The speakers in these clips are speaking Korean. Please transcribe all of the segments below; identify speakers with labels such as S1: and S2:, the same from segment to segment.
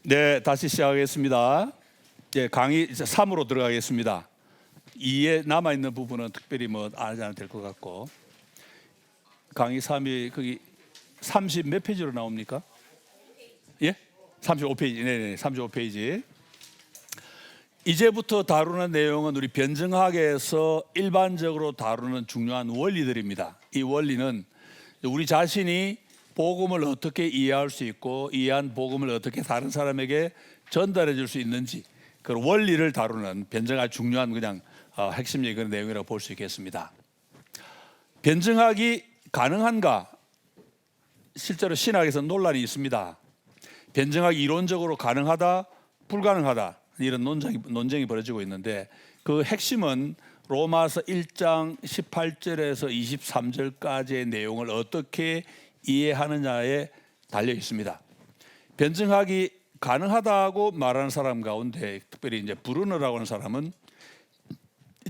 S1: 네, 다시 시작하겠습니다. 예, 강의 3으로 들어가겠습니다. 2에 남아있는 부분은 특별히 안 해도 될 것 같고, 강의 3이 거기 30 몇 페이지로 나옵니까? 예? 35페이지. 네네, 35페이지. 이제부터 다루는 내용은 우리 변증학에서 일반적으로 다루는 중요한 원리들입니다. 이 원리는 우리 자신이 복음을 어떻게 이해할 수 있고, 이해한 복음을 어떻게 다른 사람에게 전달해 줄 수 있는지, 그 원리를 다루는 변증학 중요한 핵심적인 그런 내용이라고 볼 수 있겠습니다. 변증학이 가능한가? 실제로 신학에서 논란이 있습니다. 변증학이 이론적으로 가능하다, 불가능하다, 이런 논쟁이 벌어지고 있는데, 그 핵심은 로마서 1장 18절에서 23절까지의 내용을 어떻게 이해하느냐에 달려 있습니다. 변증학이 가능하다고 말하는 사람 가운데 특별히 이제 브루너라고 하는 사람은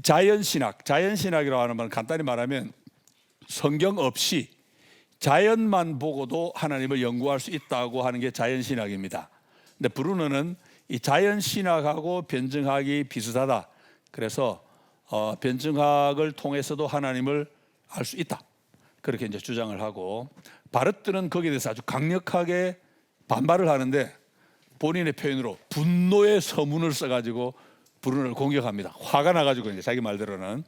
S1: 자연신학이라고 하는 말, 간단히 말하면 성경 없이 자연만 보고도 하나님을 연구할 수 있다고 하는 게 자연신학입니다. 근데 브루너는 이 자연신학하고 변증학이 비슷하다. 그래서 변증학을 통해서도 하나님을 알 수 있다. 그렇게 이제 주장을 하고, 바르트는 거기에 대해서 아주 강력하게 반발을 하는데 본인의 표현으로 분노의 서문을 써가지고 브루너를 공격합니다. 화가 나가지고 이제 자기 말대로는.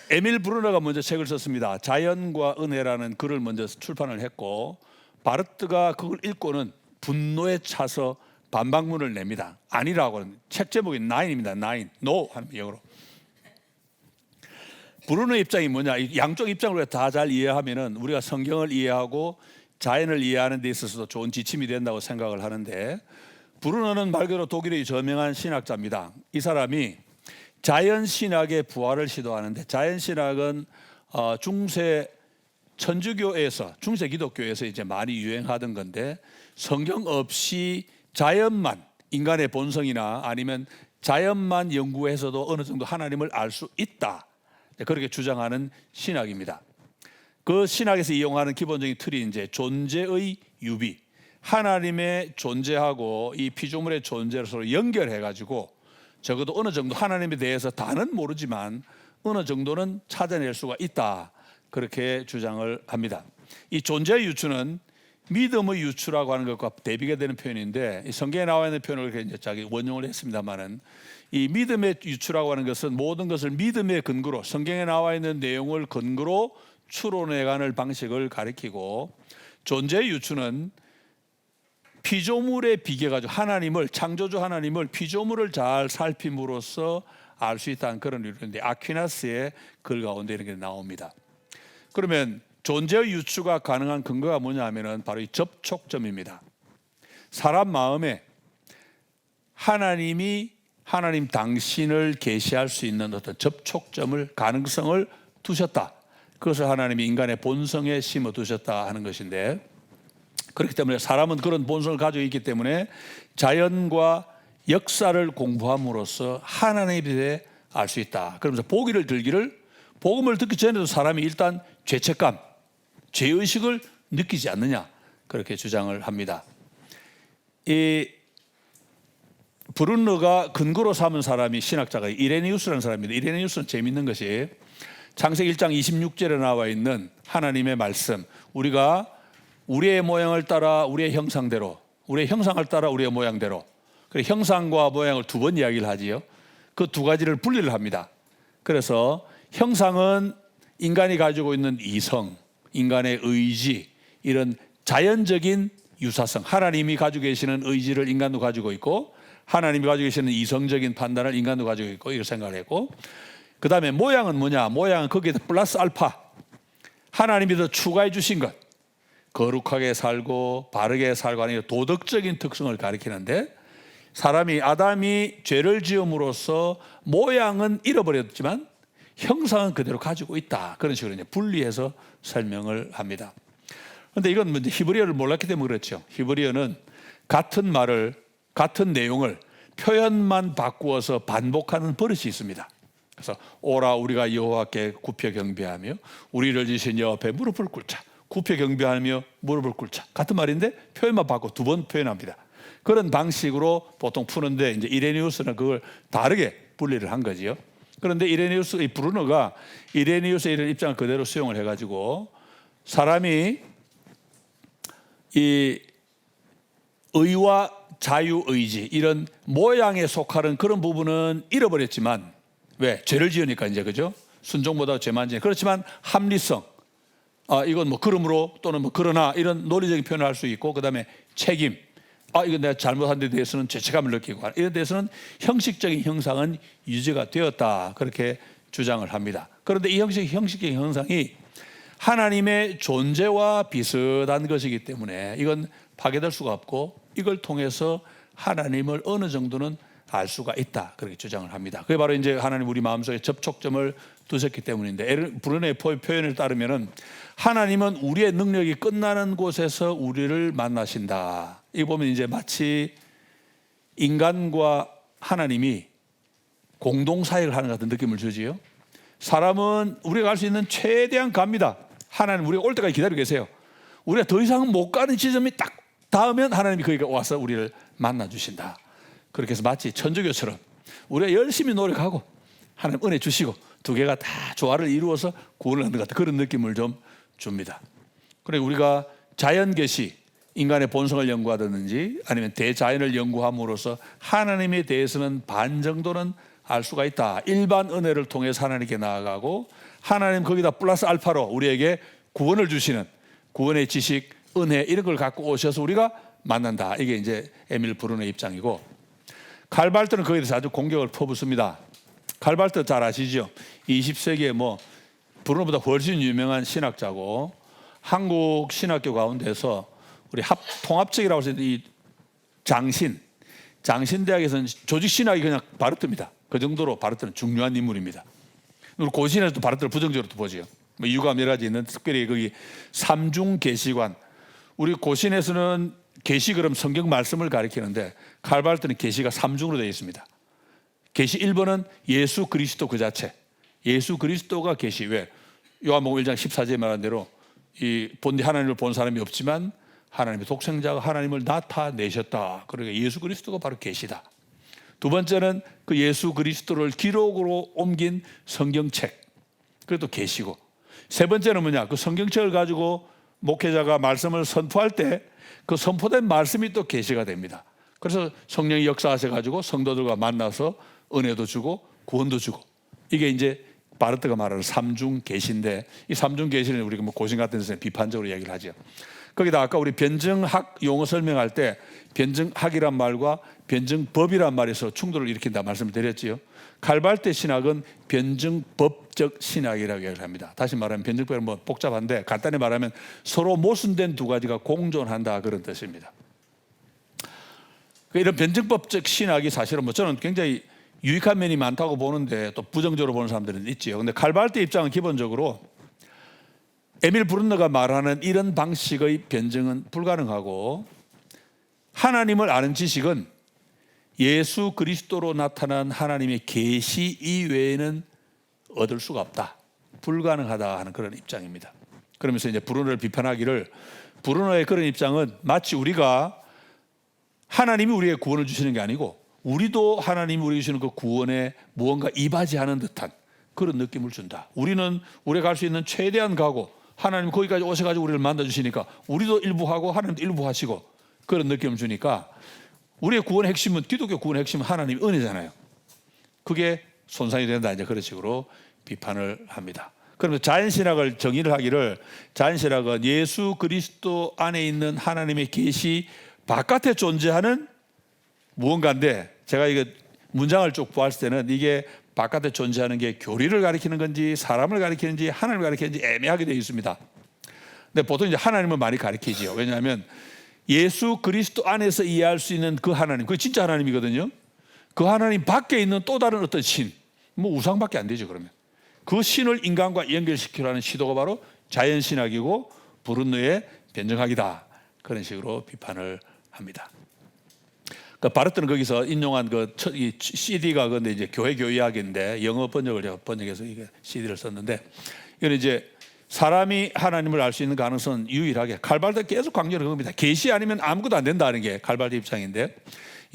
S1: 에밀 브루너가 먼저 책을 썼습니다. 자연과 은혜라는 글을 먼저 출판을 했고, 바르트가 그걸 읽고는 분노에 차서 반박문을 냅니다. 아니라고 하는, 책 제목이 Nine입니다. Nine, No 하는 영어로. 브루너 입장이 뭐냐? 양쪽 입장을 다 잘 이해하면은 우리가 성경을 이해하고 자연을 이해하는 데 있어서도 좋은 지침이 된다고 생각을 하는데, 브루너는 말 그대로 독일의 저명한 신학자입니다. 이 사람이 자연신학의 부활을 시도하는데, 자연신학은 중세 천주교에서, 중세 기독교에서 이제 많이 유행하던 건데, 성경 없이 자연만, 인간의 본성이나 아니면 자연만 연구해서도 어느 정도 하나님을 알 수 있다, 그렇게 주장하는 신학입니다. 그 신학에서 이용하는 기본적인 틀이 이제 존재의 유비, 하나님의 존재하고 이 피조물의 존재를 서로 연결해가지고 적어도 어느 정도 하나님에 대해서 다는 모르지만 어느 정도는 찾아낼 수가 있다, 그렇게 주장을 합니다. 이 존재의 유추는 믿음의 유추라고 하는 것과 대비가 되는 표현인데, 성경에 나와 있는 표현을 이제 자기 원용을 했습니다만은, 이 믿음의 유추라고 하는 것은 모든 것을 믿음의 근거로, 성경에 나와 있는 내용을 근거로 추론해가는 방식을 가리키고, 존재의 유추는 피조물에 비교해가지고 하나님을, 창조주 하나님을 피조물을 잘 살핌으로써 알 수 있다는 그런 이론인데, 아퀴나스의 글 가운데 이렇게 나옵니다. 그러면 존재의 유추가 가능한 근거가 뭐냐 하면은 바로 이 접촉점입니다. 사람 마음에 하나님 당신을 계시할 수 있는 어떤 접촉점을, 가능성을 두셨다. 그것을 하나님이 인간의 본성에 심어 두셨다 하는 것인데, 그렇기 때문에 사람은 그런 본성을 가지고 있기 때문에 자연과 역사를 공부함으로써 하나님에 대해 알 수 있다. 그러면서 복음을 듣기 전에도 사람이 일단 죄책감, 죄의식을 느끼지 않느냐, 그렇게 주장을 합니다. 이 브룬너가 근거로 삼은 사람이, 신학자가 이레니우스라는 사람입니다. 이레니우스는 재밌는 것이 창세기 1장 26절에 나와 있는 하나님의 말씀, 우리가 우리의 모양을 따라 우리의 형상대로, 우리의 형상을 따라 우리의 모양대로, 그래서 형상과 모양을 두 번 이야기를 하지요. 그 두 가지를 분리를 합니다. 그래서 형상은 인간이 가지고 있는 이성, 인간의 의지, 이런 자연적인 유사성, 하나님이 가지고 계시는 의지를 인간도 가지고 있고, 하나님이 가지고 계시는 이성적인 판단을 인간도 가지고 있고, 이렇게 생각을 했고, 그 다음에 모양은 뭐냐? 모양은 거기에 플러스 알파, 하나님이 더 추가해 주신 것, 거룩하게 살고 바르게 살고 하는 도덕적인 특성을 가리키는데, 아담이 죄를 지음으로써 모양은 잃어버렸지만 형상은 그대로 가지고 있다, 그런 식으로 이제 분리해서 설명을 합니다. 그런데 이건 먼저 히브리어를 몰랐기 때문에 그렇죠. 히브리어는 같은 말을, 같은 내용을 표현만 바꾸어서 반복하는 버릇이 있습니다. 그래서 오라 우리가 여호와께 굽혀 경배하며 우리를 지으신 여호와 앞에 무릎을 꿇자, 굽혀 경배하며 무릎을 꿇자, 같은 말인데 표현만 바꿔 두 번 표현합니다. 그런 방식으로 보통 푸는데 이제 이레니우스는 그걸 다르게 분리를 한 거지요. 그런데 이레니우스, 이 브루너가 이레니우스의 이런 입장을 그대로 수용을 해가지고 사람이 이 의와 자유의지 이런 모양에 속하는 그런 부분은 잃어버렸지만 왜? 죄를 지으니까 이제 그죠? 순종보다 죄만 지니. 그렇지만 합리성, 이건 뭐 그러므로 또는 뭐 그러나 이런 논리적인 표현을 할 수 있고 그다음에 책임, 이건 내가 잘못한 데 대해서는 죄책감을 느끼고 이런 데서는 형식적인 형상은 유지가 되었다 그렇게 주장을 합니다. 그런데 이 형식적인 형상이 하나님의 존재와 비슷한 것이기 때문에 이건 파괴될 수가 없고 이걸 통해서 하나님을 어느 정도는 알 수가 있다 그렇게 주장을 합니다. 그게 바로 이제 하나님 우리 마음속에 접촉점을 두셨기 때문인데 브루너의 표현을 따르면은 하나님은 우리의 능력이 끝나는 곳에서 우리를 만나신다. 이 보면 이제 마치 인간과 하나님이 공동 사역을 하는 것 같은 느낌을 주지요. 사람은 우리가 갈 수 있는 최대한 갑니다. 하나님 우리가 올 때까지 기다리고 계세요. 우리가 더 이상은 못 가는 지점이 딱 닿으면 하나님이 거기가 와서 우리를 만나 주신다. 그렇게 해서 마치 천주교처럼 우리가 열심히 노력하고 하나님 은혜 주시고 두 개가 다 조화를 이루어서 구원을 하는 것 같은 그런 느낌을 좀 줍니다. 그리고 우리가 자연 계시, 인간의 본성을 연구하든지 아니면 대자연을 연구함으로써 하나님에 대해서는 반 정도는 알 수가 있다. 일반 은혜를 통해서 하나님께 나아가고 하나님 거기다 플러스 알파로 우리에게 구원을 주시는 구원의 지식, 은혜 이런 걸 갖고 오셔서 우리가 만난다. 이게 이제 에밀 브루너의 입장이고, 칼발트는 거기에 대해서 아주 공격을 퍼붓습니다. 칼발트 잘 아시죠? 20세기에 뭐 브루너보다 훨씬 유명한 신학자고 한국 신학교 가운데서 우리 통합적이라고 해서 이 장신대학에서는 조직신학이 그냥 바르트입니다. 그 정도로 바르트는 중요한 인물입니다. 우리 고신에서도 바르트를 부정적으로 보죠. 뭐 이유가 여러 가지 있는 특별히 거기 삼중 계시관, 우리 고신에서는 계시 그럼 성경 말씀을 가리키는데 칼발트는 계시가 삼중으로 되어 있습니다. 계시 1번은 예수 그리스도 그 자체, 예수 그리스도가 계시. 왜? 요한복음 1장 14절에 말한 대로 이 본디 하나님을 본 사람이 없지만 하나님의 독생자가 하나님을 나타내셨다. 그러니까 예수 그리스도가 바로 계시다. 두 번째는 그 예수 그리스도를 기록으로 옮긴 성경책, 그것도 계시고, 세 번째는 뭐냐? 그 성경책을 가지고 목회자가 말씀을 선포할 때 그 선포된 말씀이 또 계시가 됩니다. 그래서 성령이 역사하셔가지고 성도들과 만나서 은혜도 주고 구원도 주고, 이게 이제 바르트가 말하는 삼중 계시인데, 이 삼중 계시는 우리가 뭐 고신 같은 데서 비판적으로 이야기를 하죠. 거기다 아까 우리 변증학 용어 설명할 때 변증학이란 말과 변증법이란 말에서 충돌을 일으킨다 말씀을 드렸지요. 칼발트 신학은 변증법적 신학이라고 이야기를 합니다. 다시 말하면 변증법은 뭐 복잡한데 간단히 말하면 서로 모순된 두 가지가 공존한다 그런 뜻입니다. 이런 변증법적 신학이 사실은 뭐 저는 굉장히 유익한 면이 많다고 보는데 또 부정적으로 보는 사람들은 있지요. 근데 칼발트 입장은 기본적으로 에밀 브룬너가 말하는 이런 방식의 변증은 불가능하고, 하나님을 아는 지식은 예수 그리스도로 나타난 하나님의 계시 이외에는 얻을 수가 없다, 불가능하다 하는 그런 입장입니다. 그러면서 이제 브루너를 비판하기를, 브루너의 그런 입장은 마치 우리가 하나님이 우리에게 구원을 주시는 게 아니고 우리도 하나님이 우리에게 주시는 그 구원에 무언가 이바지하는 듯한 그런 느낌을 준다. 우리는 우리가 갈 수 있는 최대한 가고 하나님 거기까지 오셔가지고 우리를 만나주시니까 우리도 일부 하고 하나님도 일부 하시고 그런 느낌을 주니까 우리의 구원의 핵심은, 기독교 구원의 핵심은 하나님의 은혜잖아요. 그게 손상이 된다, 이제 그런 식으로 비판을 합니다. 그러면 자연신학을 정의를 하기를, 자연신학은 예수 그리스도 안에 있는 하나님의 계시 바깥에 존재하는 무언가인데, 제가 이거 문장을 쭉 보았을 때는 이게 바깥에 존재하는 게 교리를 가리키는 건지 사람을 가리키는지 하나님을 가리키는지 애매하게 되어 있습니다. 근데 보통 이제 하나님을 많이 가리키지요. 왜냐하면 예수 그리스도 안에서 이해할 수 있는 그 하나님, 그게 진짜 하나님이거든요. 그 하나님 밖에 있는 또 다른 어떤 신, 뭐 우상밖에 안 되죠. 그러면 그 신을 인간과 연결시키려는 시도가 바로 자연신학이고 브룬너의 변증학이다, 그런 식으로 비판을 합니다. 바르트는 거기서 인용한 그 CD가 근데 이제 교회 교의학인데 영어 번역을 번역해서 이게 CD를 썼는데, 이건 이제 사람이 하나님을 알 수 있는 가능성은 유일하게 칼발도 계속 강조를 겁니다. 계시 아니면 아무것도 안 된다는 게 칼발도 입장인데,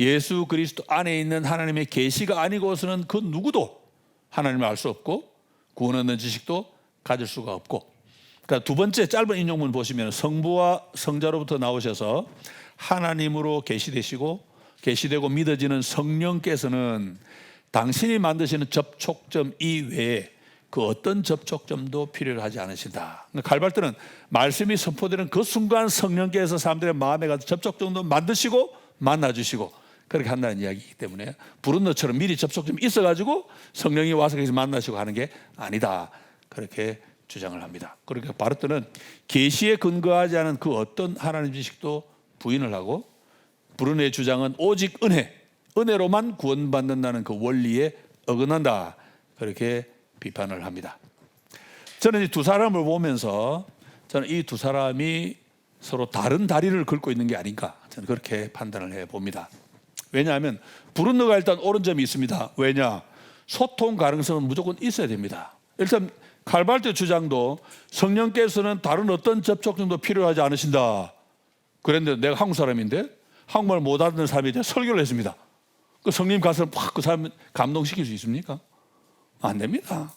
S1: 예수 그리스도 안에 있는 하나님의 계시가 아니고서는 그 누구도 하나님을 알 수 없고 구원 얻는 지식도 가질 수가 없고. 그러니까 두 번째 짧은 인용문 보시면 성부와 성자로부터 나오셔서 하나님으로 계시되고 믿어지는 성령께서는 당신이 만드시는 접촉점 이외에 그 어떤 접촉점도 필요로 하지 않으신다. 갈발들은 말씀이 선포되는 그 순간 성령께서 사람들의 마음에 가서 접촉점도 만드시고 만나주시고 그렇게 한다는 이야기이기 때문에 부른 너처럼 미리 접촉점이 있어가지고 성령이 와서 거기서 만나시고 하는 게 아니다. 그렇게 주장을 합니다. 그러니까 바르트는 계시에 근거하지 않은 그 어떤 하나님 지식도 부인을 하고, 브루네의 주장은 오직 은혜로만 구원받는다는 그 원리에 어긋난다. 그렇게 비판을 합니다. 저는 이 두 사람을 보면서 저는 이 두 사람이 서로 다른 다리를 긁고 있는 게 아닌가, 저는 그렇게 판단을 해봅니다. 왜냐하면 브루너가 일단 옳은 점이 있습니다. 왜냐? 소통 가능성은 무조건 있어야 됩니다. 일단 칼발트 주장도 성령께서는 다른 어떤 접촉점도 필요하지 않으신다. 그런데 내가 한국 사람인데 한국말 못 알아듣는 사람이 이제 설교를 했습니다. 그 성령 가서 막 그 사람 감동시킬 수 있습니까? 안 됩니다.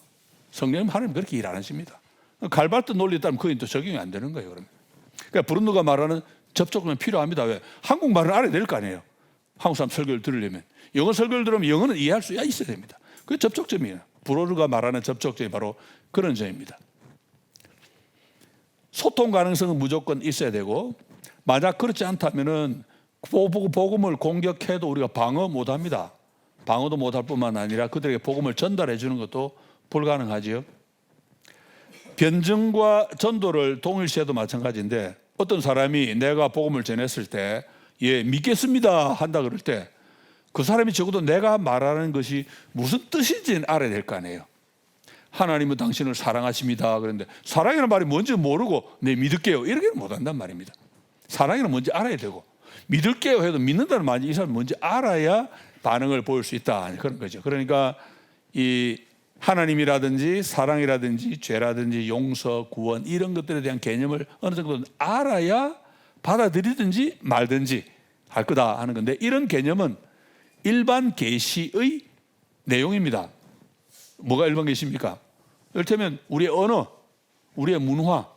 S1: 성령님 하나님 그렇게 일 안 하십니다. 칼발트 논리에 따르면 그게 또 적용이 안 되는 거예요. 그러면. 그러니까 브룬노가 말하는 접촉은 필요합니다. 왜? 한국말을 알아야 될 거 아니에요. 한국 사람 설교를 들으려면. 영어 설교를 들으면 영어는 이해할 수 있어야 됩니다. 그게 접촉점이에요. 브로르가 말하는 접촉점이 바로 그런 점입니다. 소통 가능성은 무조건 있어야 되고, 만약 그렇지 않다면은 복음을 공격해도 우리가 방어 못합니다. 방어도 못할 뿐만 아니라 그들에게 복음을 전달해 주는 것도 불가능하지요. 변증과 전도를 동일시해도 마찬가지인데, 어떤 사람이 내가 복음을 전했을 때 예, 믿겠습니다 한다 그럴 때 그 사람이 적어도 내가 말하는 것이 무슨 뜻인지는 알아야 될 거 아니에요. 하나님은 당신을 사랑하십니다 그런데 사랑이라는 말이 뭔지 모르고 네 믿을게요 이렇게는 못한단 말입니다. 사랑이란 뭔지 알아야 되고, 믿을게요 해도 믿는다는 말이 이 사람이 뭔지 알아야 반응을 보일 수 있다, 그런 거죠. 그러니까 이 하나님이라든지 사랑이라든지 죄라든지 용서, 구원 이런 것들에 대한 개념을 어느 정도 알아야 받아들이든지 말든지 할 거다 하는 건데, 이런 개념은 일반 계시의 내용입니다. 뭐가 일반 계시입니까? 이를테면 우리의 언어, 우리의 문화,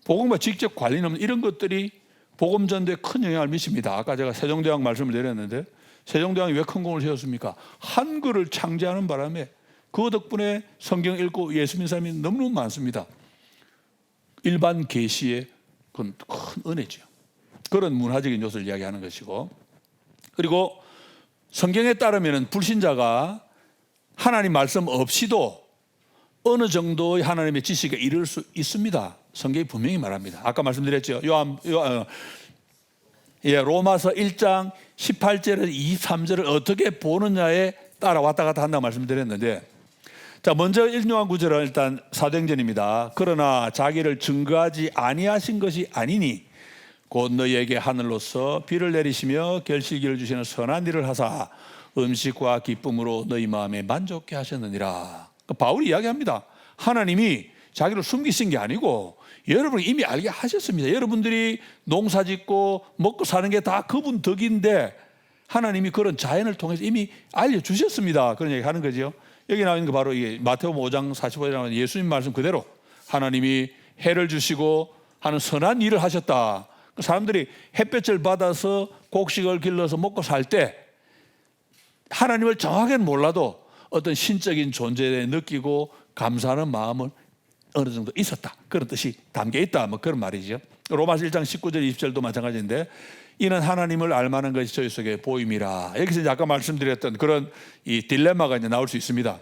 S1: 복음과 직접 관련 없는 이런 것들이 복음 전도에 큰 영향을 미칩니다. 아까 제가 세종대왕 말씀을 드렸는데, 세종대왕이 왜 큰 공을 세웠습니까? 한글을 창제하는 바람에 그 덕분에 성경 읽고 예수 믿는 사람이 너무너무 많습니다. 일반 계시의 그건 큰 은혜죠. 그런 문화적인 요소를 이야기하는 것이고, 그리고 성경에 따르면 불신자가 하나님 말씀 없이도 어느 정도의 하나님의 지식에 이를 수 있습니다. 성경이 분명히 말합니다. 아까 말씀드렸죠. 로마서 1장 18절에서 23절을 어떻게 보느냐에 따라 왔다 갔다 한다고 말씀드렸는데, 자, 먼저 인용한 구절은 일단 사도행전입니다. 그러나 자기를 증거하지 아니하신 것이 아니니 곧 너희에게 하늘로서 비를 내리시며 결실기를 주시는 선한 일을 하사 음식과 기쁨으로 너희 마음에 만족케 하셨느니라. 바울이 이야기합니다. 하나님이 자기를 숨기신 게 아니고 여러분이 이미 알게 하셨습니다. 여러분들이 농사 짓고 먹고 사는 게 다 그분 덕인데 하나님이 그런 자연을 통해서 이미 알려주셨습니다. 그런 얘기 하는 거죠. 여기 나와 있는 거 바로 이게 마태복음 5장 45절에 나오는 예수님 말씀 그대로 하나님이 해를 주시고 하는 선한 일을 하셨다. 사람들이 햇볕을 받아서 곡식을 길러서 먹고 살 때 하나님을 정확하게는 몰라도 어떤 신적인 존재에 느끼고 감사하는 마음은 어느 정도 있었다, 그런 뜻이 담겨 있다, 뭐 그런 말이죠. 로마서 1장 19절 20절도 마찬가지인데, 이는 하나님을 알만한 것이 저희 속에 보임이라. 여기서 이제 아까 말씀드렸던 그런 이 딜레마가 이제 나올 수 있습니다.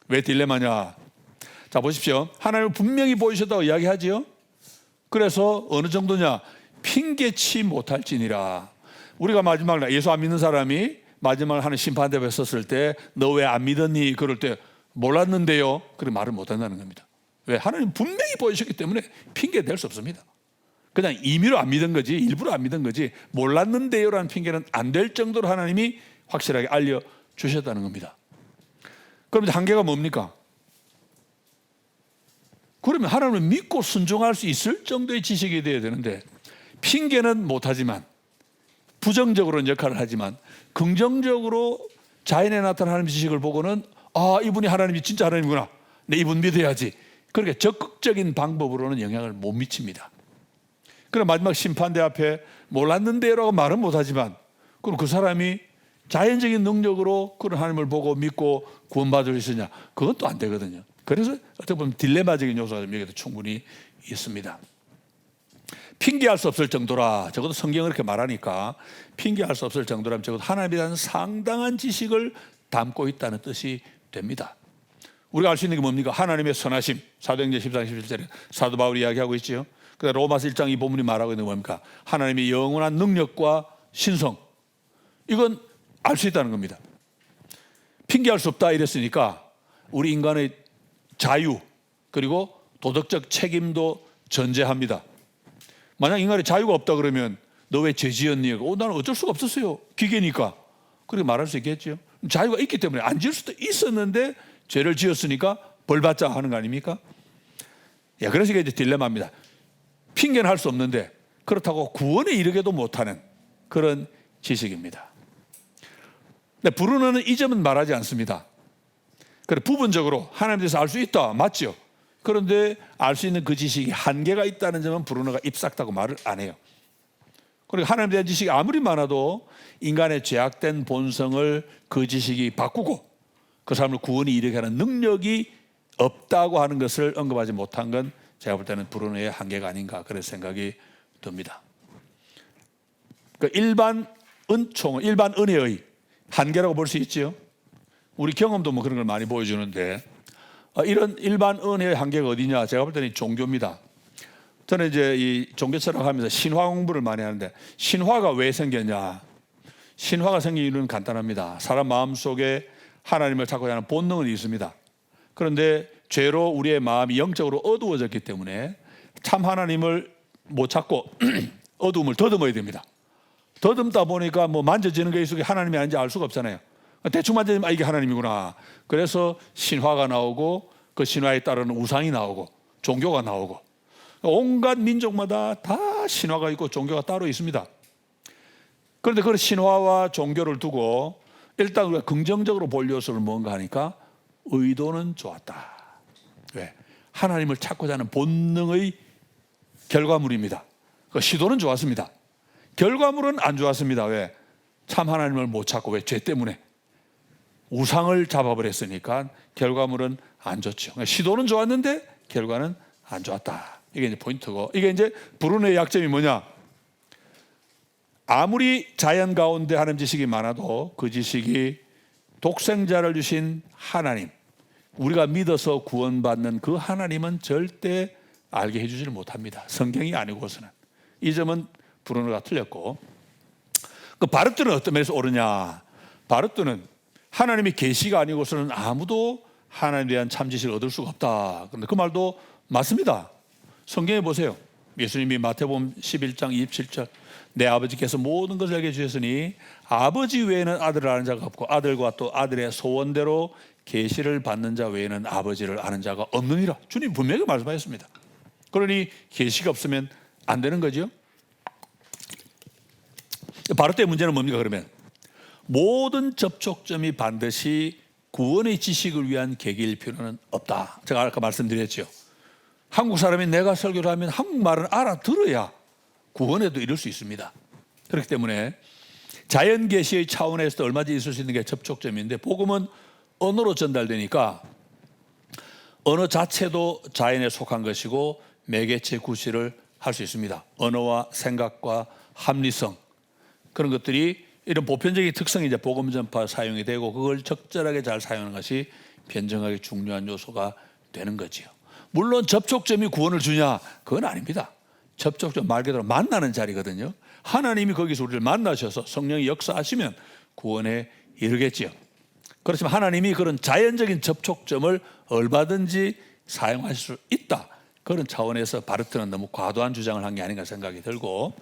S1: 왜 딜레마냐? 자, 보십시오. 하나님을 분명히 보이셨다고 이야기하지요. 그래서 어느 정도냐? 핑계치 못할지니라. 우리가 마지막 예수 안 믿는 사람이 마지막 하는 심판대에 섰을 때 너 왜 안 믿었니? 그럴 때 몰랐는데요. 그런 말을 못한다는 겁니다. 왜? 하나님 분명히 보이셨기 때문에 핑계 댈 수 없습니다. 그냥 임의로 안 믿은 거지, 일부러 안 믿은 거지, 몰랐는데요라는 핑계는 안 될 정도로 하나님이 확실하게 알려주셨다는 겁니다. 그럼 이제 한계가 뭡니까? 그러면 하나님을 믿고 순종할 수 있을 정도의 지식이 되어야 되는데, 핑계는 못하지만 부정적으로는 역할을 하지만 긍정적으로 자연에 나타나는 하나님 지식을 보고는 이분이 하나님이 진짜 하나님이구나, 내 이분 믿어야지, 그렇게 적극적인 방법으로는 영향을 못 미칩니다. 그럼 마지막 심판대 앞에 몰랐는데라고 말은 못하지만, 그럼 그 사람이 자연적인 능력으로 그런 하나님을 보고 믿고 구원받을 수 있느냐, 그건 또 안 되거든요. 그래서 어떻게 보면 딜레마적인 요소가 여기도 충분히 있습니다. 핑계할 수 없을 정도라, 적어도 성경은 그렇게 말하니까 핑계할 수 없을 정도라면 적어도 하나님에 대한 상당한 지식을 담고 있다는 뜻이 됩니다. 우리가 알 수 있는 게 뭡니까? 하나님의 선하심, 사도행전 14장 17절에 사도 바울이 이야기하고 있죠. 그다음에 로마서 1장 이 본문이 말하고 있는 게 뭡니까? 하나님의 영원한 능력과 신성, 이건 알 수 있다는 겁니다. 핑계할 수 없다 이랬으니까 우리 인간의 자유 그리고 도덕적 책임도 전제합니다. 만약 인간의 자유가 없다 그러면 너 왜 죄 지었니? 나는 어쩔 수가 없었어요, 기계니까. 그렇게 말할 수 있겠죠. 자유가 있기 때문에 안 지을 수도 있었는데 죄를 지었으니까 벌 받자 하는 거 아닙니까? 그래서 이게 이제 딜레마입니다. 핑계는 할 수 없는데 그렇다고 구원에 이르게도 못하는 그런 지식입니다. 근데 브루너는 이 점은 말하지 않습니다. 그래, 부분적으로 하나님에 대해서 알 수 있다, 맞죠? 그런데 알 수 있는 그 지식이 한계가 있다는 점은 브루너가 입싹다고 말을 안 해요. 그리고 하나님에 대한 지식이 아무리 많아도 인간의 죄악된 본성을 그 지식이 바꾸고 그 사람을 구원에 이르게 하는 능력이 없다고 하는 것을 언급하지 못한 건 제가 볼 때는 브루너의 한계가 아닌가, 그런 생각이 듭니다. 일반 은혜의 한계라고 볼 수 있죠. 우리 경험도 뭐 그런 걸 많이 보여주는데, 이런 일반 은혜의 한계가 어디냐? 제가 볼 때는 종교입니다. 저는 이제 이 종교 철학하면서 신화 공부를 많이 하는데, 신화가 왜 생겼냐? 신화가 생긴 이유는 간단합니다. 사람 마음속에 하나님을 찾고자 하는 본능은 있습니다. 그런데 죄로 우리의 마음이 영적으로 어두워졌기 때문에 참 하나님을 못 찾고 어두움을 더듬어야 됩니다. 더듬다 보니까 뭐 만져지는 게 있으면 하나님이 아닌지 알 수가 없잖아요. 대충 만져지면 이게 하나님이구나. 그래서 신화가 나오고 그 신화에 따르는 우상이 나오고 종교가 나오고, 온갖 민족마다 다 신화가 있고 종교가 따로 있습니다. 그런데 그 신화와 종교를 두고 일단 우리가 긍정적으로 볼 요소를 뭔가 하니까 의도는 좋았다. 왜? 하나님을 찾고자 하는 본능의 결과물입니다. 그 시도는 좋았습니다. 결과물은 안 좋았습니다. 왜? 참 하나님을 못 찾고, 왜? 죄 때문에 우상을 잡아버렸으니까 결과물은 안 좋죠. 시도는 좋았는데 결과는 안 좋았다. 이게 이제 포인트고, 이게 이제 브루너의 약점이 뭐냐? 아무리 자연 가운데 하나님 지식이 많아도 그 지식이 독생자를 주신 하나님, 우리가 믿어서 구원받는 그 하나님은 절대 알게 해주지를 못합니다. 성경이 아니고서는. 이 점은 브루너가 틀렸고, 그 바르트는 어떤 면에서 옳으냐? 바르트는 하나님이 계시가 아니고서는 아무도 하나님에 대한 참 지식을 얻을 수가 없다. 그런데 그 말도 맞습니다. 성경에 보세요. 예수님이 마태복음 11장 27절, 내 아버지께서 모든 것을 알게 주셨으니 아버지 외에는 아들을 아는 자가 없고 아들과 또 아들의 소원대로 계시를 받는 자 외에는 아버지를 아는 자가 없느니라. 주님 분명히 말씀하셨습니다. 그러니 계시가 없으면 안 되는 거죠. 바르트의 문제는 뭡니까? 그러면 모든 접촉점이 반드시 구원의 지식을 위한 계기일 필요는 없다. 제가 아까 말씀드렸죠. 한국 사람이 내가 설교를 하면 한국말은 알아들어야 구원에도 이룰 수 있습니다. 그렇기 때문에 자연계시의 차원에서도 얼마든지 있을 수 있는 게 접촉점인데, 복음은 언어로 전달되니까 언어 자체도 자연에 속한 것이고 매개체 구실을 할 수 있습니다. 언어와 생각과 합리성, 그런 것들이 이런 보편적인 특성이 이제 복음 전파 사용이 되고, 그걸 적절하게 잘 사용하는 것이 변증하기 중요한 요소가 되는 거지요. 물론 접촉점이 구원을 주냐? 그건 아닙니다. 접촉점 말 그대로 만나는 자리거든요. 하나님이 거기서 우리를 만나셔서 성령이 역사하시면 구원에 이르겠지요. 그렇지만 하나님이 그런 자연적인 접촉점을 얼마든지 사용하실 수 있다. 그런 차원에서 바르트는 너무 과도한 주장을 한 게 아닌가 생각이 들고,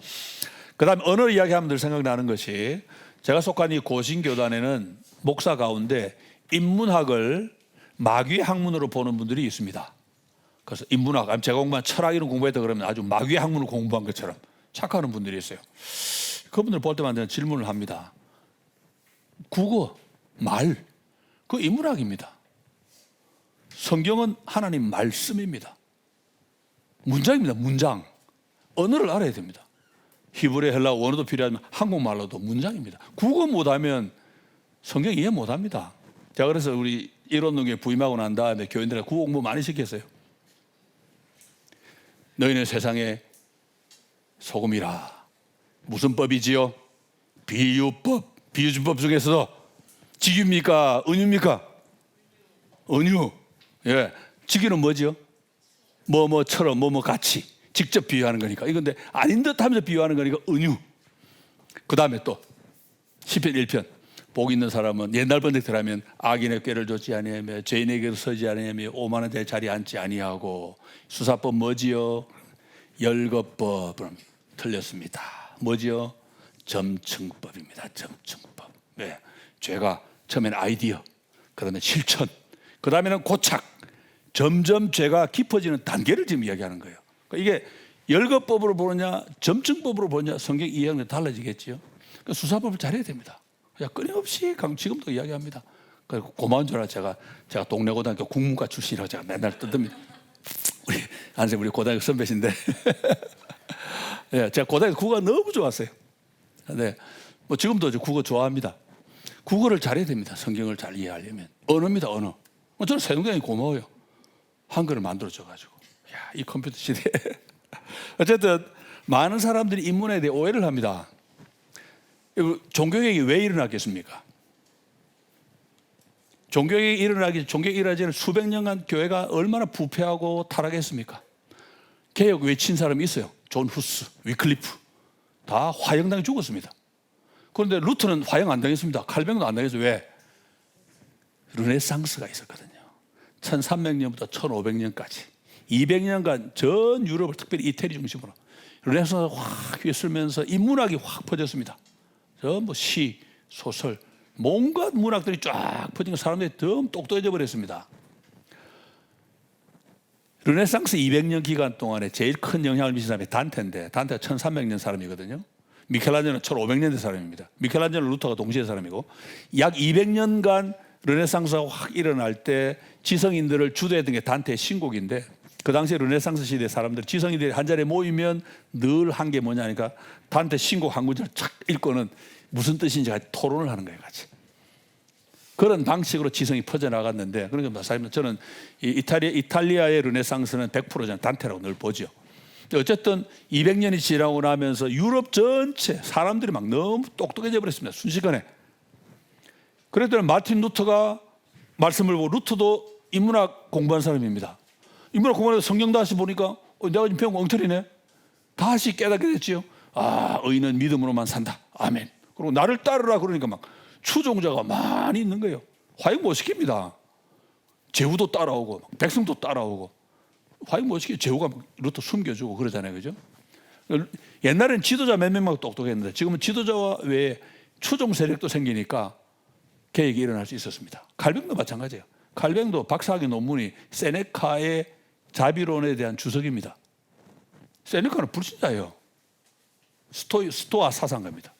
S1: 그 다음에 언어 이야기하면 늘 생각나는 것이, 제가 속한 이 고신교단에는 목사 가운데 인문학을 마귀의 학문으로 보는 분들이 있습니다. 그래서 인문학, 제가 공부한 철학 이런 공부했다 그러면 아주 마귀의 학문을 공부한 것처럼 착각하는 분들이 있어요. 그분들 볼 때마다 저는 질문을 합니다. 국어, 말, 그 인문학입니다. 성경은 하나님 말씀입니다. 문장입니다. 문장. 언어를 알아야 됩니다. 히브리, 헬라어, 원어도 필요하면 한국말로도 문장입니다. 국어 못하면 성경 이해 못합니다. 제가 그래서 우리 일원능에 부임하고 난 다음에 교인들한테 국어 공부 많이 시켰어요. 너희는 세상의 소금이라. 무슨 법이지요? 비유법. 비유주법 중에서도 직유입니까? 은유입니까? 은유. 예. 직유는 뭐지요? 뭐뭐처럼 뭐뭐 같이 직접 비유하는 거니까. 이건데 아닌 듯 하면서 비유하는 거니까 은유. 그 다음에 또 시편 1편. 복 있는 사람은 옛날 번역들하면 악인의 꾀를 좇지 아니하며 죄인에게도 서지 아니하며 오만한 자의 자리에 앉지 아니하고. 수사법 뭐지요? 열거법. 틀렸습니다. 뭐지요? 점층법입니다. 점층법. 네. 죄가 처음에는 아이디어, 그 다음에 실천, 그 다음에는 고착. 점점 죄가 깊어지는 단계를 지금 이야기하는 거예요. 그러니까 이게 열거법으로 보느냐 점층법으로 보느냐 성경 이해하는 게 달라지겠죠. 그러니까 수사법을 잘해야 됩니다. 끊임없이 지금도 이야기합니다. 고마운 줄 알아. 제가 동네 고등학교 국문과 출신이라고 제가 맨날 뜯습니다. 우리 고등학교 선배신데 네, 제가 고등학교 국어가 너무 좋았어요. 네, 뭐 지금도 국어 좋아합니다. 국어를 잘해야 됩니다. 성경을 잘 이해하려면. 언어입니다. 언어. 저는 세종대왕이 고마워요. 한글을 만들어줘가지고. 이 컴퓨터 시대에. 어쨌든 많은 사람들이 인문에 대해 오해를 합니다. 종교개혁이 왜 일어났겠습니까? 종교개혁이 일어나기 전에 수백 년간 교회가 얼마나 부패하고 타락했습니까? 개혁 외친 사람이 있어요. 존 후스, 위클리프. 다 화형당해 죽었습니다. 그런데 루터는 화형 안 당했습니다. 칼뱅도 안 당했어요. 왜? 르네상스가 있었거든요. 1300년부터 1500년까지 200년간 전 유럽을 특별히 이태리 중심으로 르네상스가 확 휘슬면서 인문학이 확 퍼졌습니다. 전부 시, 소설, 온갖 문학들이 쫙 퍼진 거 사람들이 더 똑똑해져 버렸습니다. 르네상스 200년 기간 동안에 제일 큰 영향을 미친 사람이 단테인데 단테가 1300년 사람이거든요. 미켈란젤로는 1500년대 사람입니다. 미켈란젤로 루터가 동시에 사람이고 약 200년간 르네상스가 확 일어날 때 지성인들을 주도했던 게 단테의 신곡인데 그 당시에 르네상스 시대 사람들 지성인들이 한 자리에 모이면 늘 한 게 뭐냐니까 단테 신곡 한 구절 착 읽고는 무슨 뜻인지 토론을 하는 거예요. 같이. 그런 방식으로 지성이 퍼져나갔는데 그러니까 사실 저는 이탈리아의 르네상스는 100% 저는 단테라고 늘 보죠. 어쨌든 200년이 지나고 나면서 유럽 전체 사람들이 막 너무 똑똑해져 버렸습니다. 순식간에. 그랬더니 마틴 루터가 말씀을 보고 루터도 인문학 공부한 사람입니다. 인문학 공부하면서 성경 다시 보니까 내가 지금 배운 거 엉터리네. 다시 깨닫게 됐지요. 의인은 믿음으로만 산다. 아멘. 그리고 나를 따르라 그러니까 막 추종자가 많이 있는 거예요. 화형 못 시킵니다. 제후도 따라오고 백성도 따라오고 화형 못 시키고 제후가 루터 숨겨주고 그러잖아요. 그죠? 옛날엔 지도자 몇 명만 똑똑했는데 지금은 지도자와 외에 추종 세력도 생기니까 개혁이 일어날 수 있었습니다. 칼뱅도 마찬가지예요. 칼뱅도 박사학위 논문이 세네카의 자비론에 대한 주석입니다. 세네카는 불신자예요. 스토아 사상가입니다.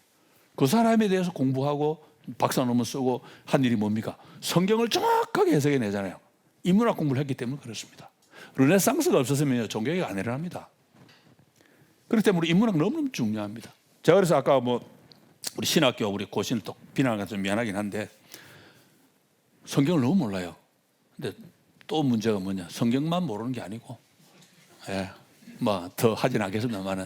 S1: 그 사람에 대해서 공부하고 박사 논문 쓰고 한 일이 뭡니까? 성경을 정확하게 해석해 내잖아요. 인문학 공부를 했기 때문에 그렇습니다. 르네상스가 없었으면 종교개혁이 안 일어납니다. 그렇기 때문에 우리 인문학 너무너무 중요합니다. 제가 그래서 아까 우리 신학교 우리 고신을 또 비난하는 좀 미안하긴 한데 성경을 너무 몰라요. 근데 또 문제가 뭐냐? 성경만 모르는 게 아니고, 더 하진 않겠습니다만은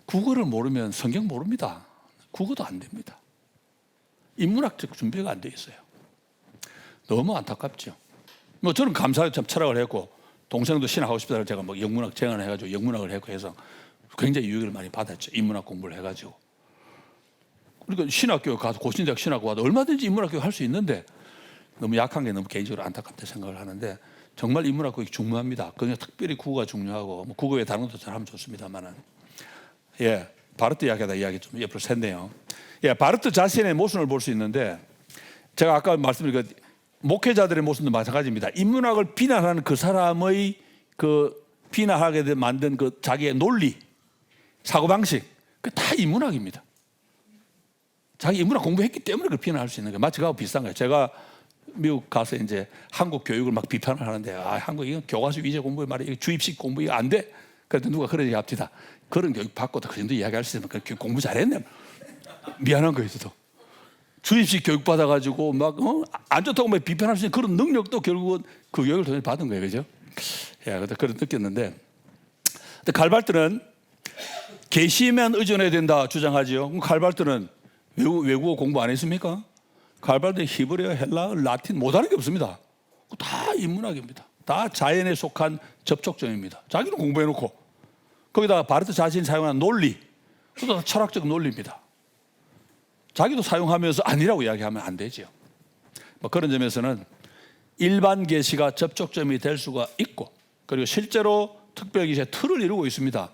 S1: 국어를 모르면 성경 모릅니다. 국어도 안 됩니다. 인문학적 준비가 안 돼 있어요. 너무 안타깝죠. 저는 감사하게 참 철학을 했고 동생도 신학하고 싶다고 제가 영문학 제안해가지고 영문학을 했고 해서 굉장히 유익을 많이 받았죠. 인문학 공부를 해가지고. 그러니까 신학교 가서 고신대학 신학교 가도 얼마든지 인문학교 할 수 있는데 너무 약한 게 너무 개인적으로 안타깝다 생각을 하는데 정말 인문학 교육이 중요합니다. 그냥 특별히 국어가 중요하고 국어 외에 다른 것도 잘하면 좋습니다만은 바르트 이야기하다 이야기 좀 옆으로 샜네요. 바르트 자신의 모순을 볼 수 있는데 제가 아까 말씀드린 그 목회자들의 모순도 마찬가지입니다. 인문학을 비난하는 그 사람의 그 비난하게 만든 그 자기의 논리, 사고방식, 그 다 인문학입니다. 자기 인문학 공부했기 때문에 그걸 비난할 수 있는 거예요. 마치 그하고 비슷한 거예요. 제가 미국 가서 이제 한국 교육을 막 비판을 하는데, 한국 이건 교과서 위주 공부 말이야, 주입식 공부 이거 안 돼. 그래도 누가 그런 얘기 합니다. 그런 교육 받고도 그 정도 이야기할 수 있으면 공부 잘했네. 미안한 거예요, 저도. 주입식 교육 받아가지고 막 안 좋다고 막 비판할 수 있는 그런 능력도 결국은 그 교육을 통해 받은 거예요, 그죠? 예, 그때 그런 느꼈는데, 근데 칼발트는 계시에만 의존해야 된다 주장하지요. 그럼 칼발트는 외국어 공부 안 했습니까? 칼발트는 히브리어, 헬라어, 라틴 못하는 게 없습니다. 다 인문학입니다. 다 자연에 속한 접촉점입니다. 자기는 공부해놓고 거기다가 바르트 자신이 사용하는 논리, 그것도 철학적 논리입니다. 자기도 사용하면서 아니라고 이야기하면 안 되죠. 뭐 그런 점에서는 일반 계시가 접촉점이 될 수가 있고, 그리고 실제로 특별 계시의 틀을 이루고 있습니다.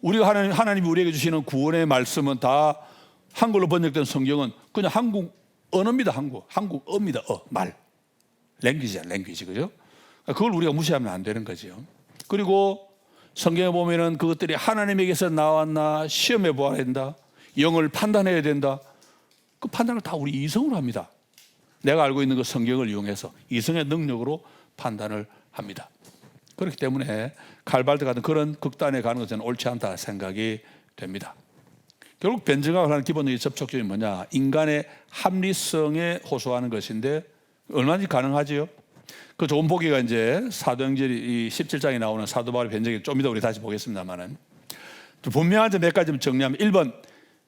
S1: 우리가 하나님이 우리에게 주시는 구원의 말씀은 다 한글로 번역된 성경은 그냥 한국 언어입니다. 한국어입니다. 말. 랭귀지야, 랭귀지. 그죠? 그걸 우리가 무시하면 안 되는 거죠. 그리고 성경에 보면은 그것들이 하나님에게서 나왔나 시험해 보아야 된다. 영을 판단해야 된다. 그 판단을 다 우리 이성으로 합니다. 내가 알고 있는 그 성경을 이용해서 이성의 능력으로 판단을 합니다. 그렇기 때문에 칼발트 같은 그런 극단에 가는 것은 옳지 않다 생각이 됩니다. 결국 변증학을 하는 기본적인 접촉점이 뭐냐? 인간의 합리성에 호소하는 것인데 얼마든지 가능하지요. 그 좋은 보기가 이제 사도행전 17장에 나오는 사도 바울의 변증이 좀 이따 우리 다시 보겠습니다만은, 분명한 점 몇 가지 좀 정리하면, 1번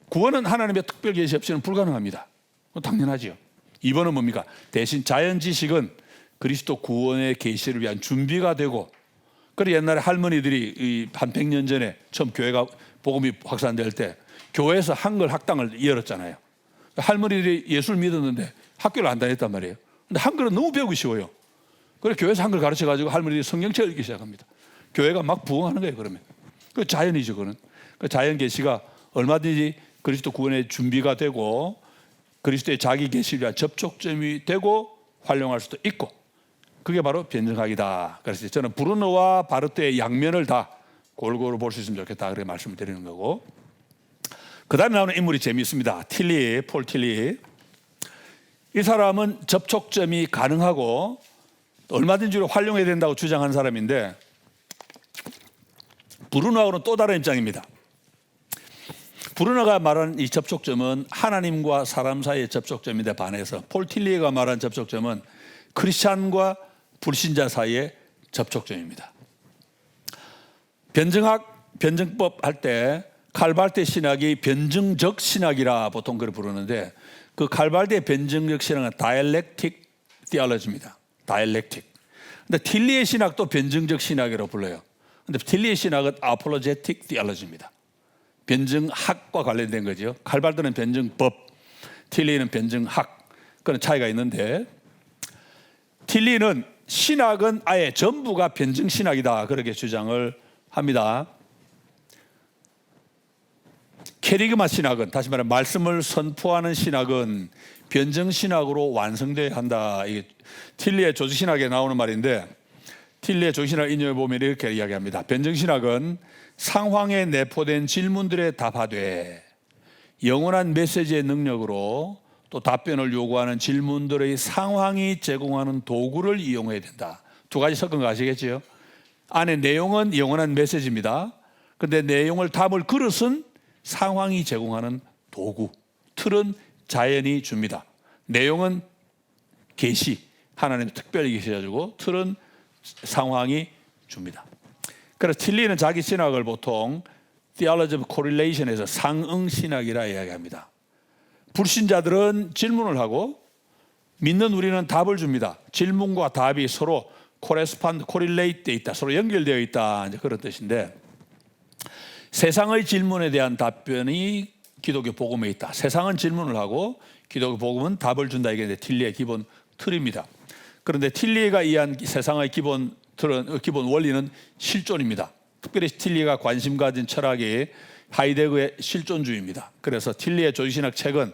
S1: 구원은 하나님의 특별 계시 없이는 불가능합니다. 당연하지요. 2번은 뭡니까? 대신 자연 지식은 그리스도 구원의 계시를 위한 준비가 되고, 그래 옛날에 할머니들이 한 100년 전에 처음 교회가 복음이 확산될 때 교회에서 한글 학당을 열었잖아요. 할머니들이 예수를 믿었는데 학교를 안 다녔단 말이에요. 근데 한글은 너무 배우기 쉬워요. 그래서 교회에서 한글 가르쳐가지고 할머니들이 성경책을 읽기 시작합니다. 교회가 막 부흥하는 거예요. 그러면 그 자연이죠. 그는 그 자연 계시가 얼마든지 그리스도 구원의 준비가 되고 그리스도의 자기 계시를 위한 접촉점이 되고 활용할 수도 있고, 그게 바로 변증학이다. 그래서 저는 브루너와 바르트의 양면을 다 골고루 볼 수 있으면 좋겠다, 그렇게 말씀을 드리는 거고, 그 다음에 나오는 인물이 재미있습니다. 틸리, 폴 틸리. 이 사람은 접촉점이 가능하고 얼마든지 활용해야 된다고 주장하는 사람인데, 브루너하고는 또 다른 입장입니다. 브루너가 말하는 이 접촉점은 하나님과 사람 사이의 접촉점인데 반해서 폴 틸리가 말하는 접촉점은 크리스찬과 불신자 사이의 접촉점입니다. 변증법 할 때 칼발트의 신학이 변증적 신학이라 보통 그걸 부르는데, 그 칼발트의 변증적 신학은 다이얼렉틱 디얼로지입니다. 다이얼렉틱. 근데 틸리의 신학도 변증적 신학이라고 불러요. 근데 틸리의 신학은 아폴로제틱 디얼로지입니다. 변증학과 관련된 거죠. 칼발트는 변증법, 틸리는 변증학. 그런 차이가 있는데, 틸리는 신학은 아예 전부가 변증신학이다, 그렇게 주장을 합니다. 캐리그마 신학은, 다시 말해 말씀을 선포하는 신학은 변증신학으로 완성돼야 한다. 이게 틸리의 조직신학에 나오는 말인데, 틸리의 조직신학 인용해 보면 이렇게 이야기합니다. 변증신학은 상황에 내포된 질문들에 답하되 영원한 메시지의 능력으로 또 답변을 요구하는 질문들의 상황이 제공하는 도구를 이용해야 된다. 두 가지 섞은 거 아시겠지요? 안에 내용은 영원한 메시지입니다. 그런데 내용을 담을 그릇은 상황이 제공하는 도구, 틀은 자연이 줍니다. 내용은 계시, 하나님의 특별히 계시가지고, 틀은 상황이 줍니다. 그래서 틸리는 자기 신학을 보통 Theology of Correlation에서 상응신학이라 이야기합니다. 불신자들은 질문을 하고 믿는 우리는 답을 줍니다. 질문과 답이 서로 correlate 되어 있다, 서로 연결되어 있다, 이제 그런 뜻인데, 세상의 질문에 대한 답변이 기독교 복음에 있다. 세상은 질문을 하고 기독교 복음은 답을 준다, 이게 틸리의 기본 틀입니다. 그런데 틸리가 이해한 세상의 기본 원리는 실존입니다. 특별히 틸리가 관심 가진 철학이 하이데거의 실존주의입니다. 그래서 틸리의 조직신학 책은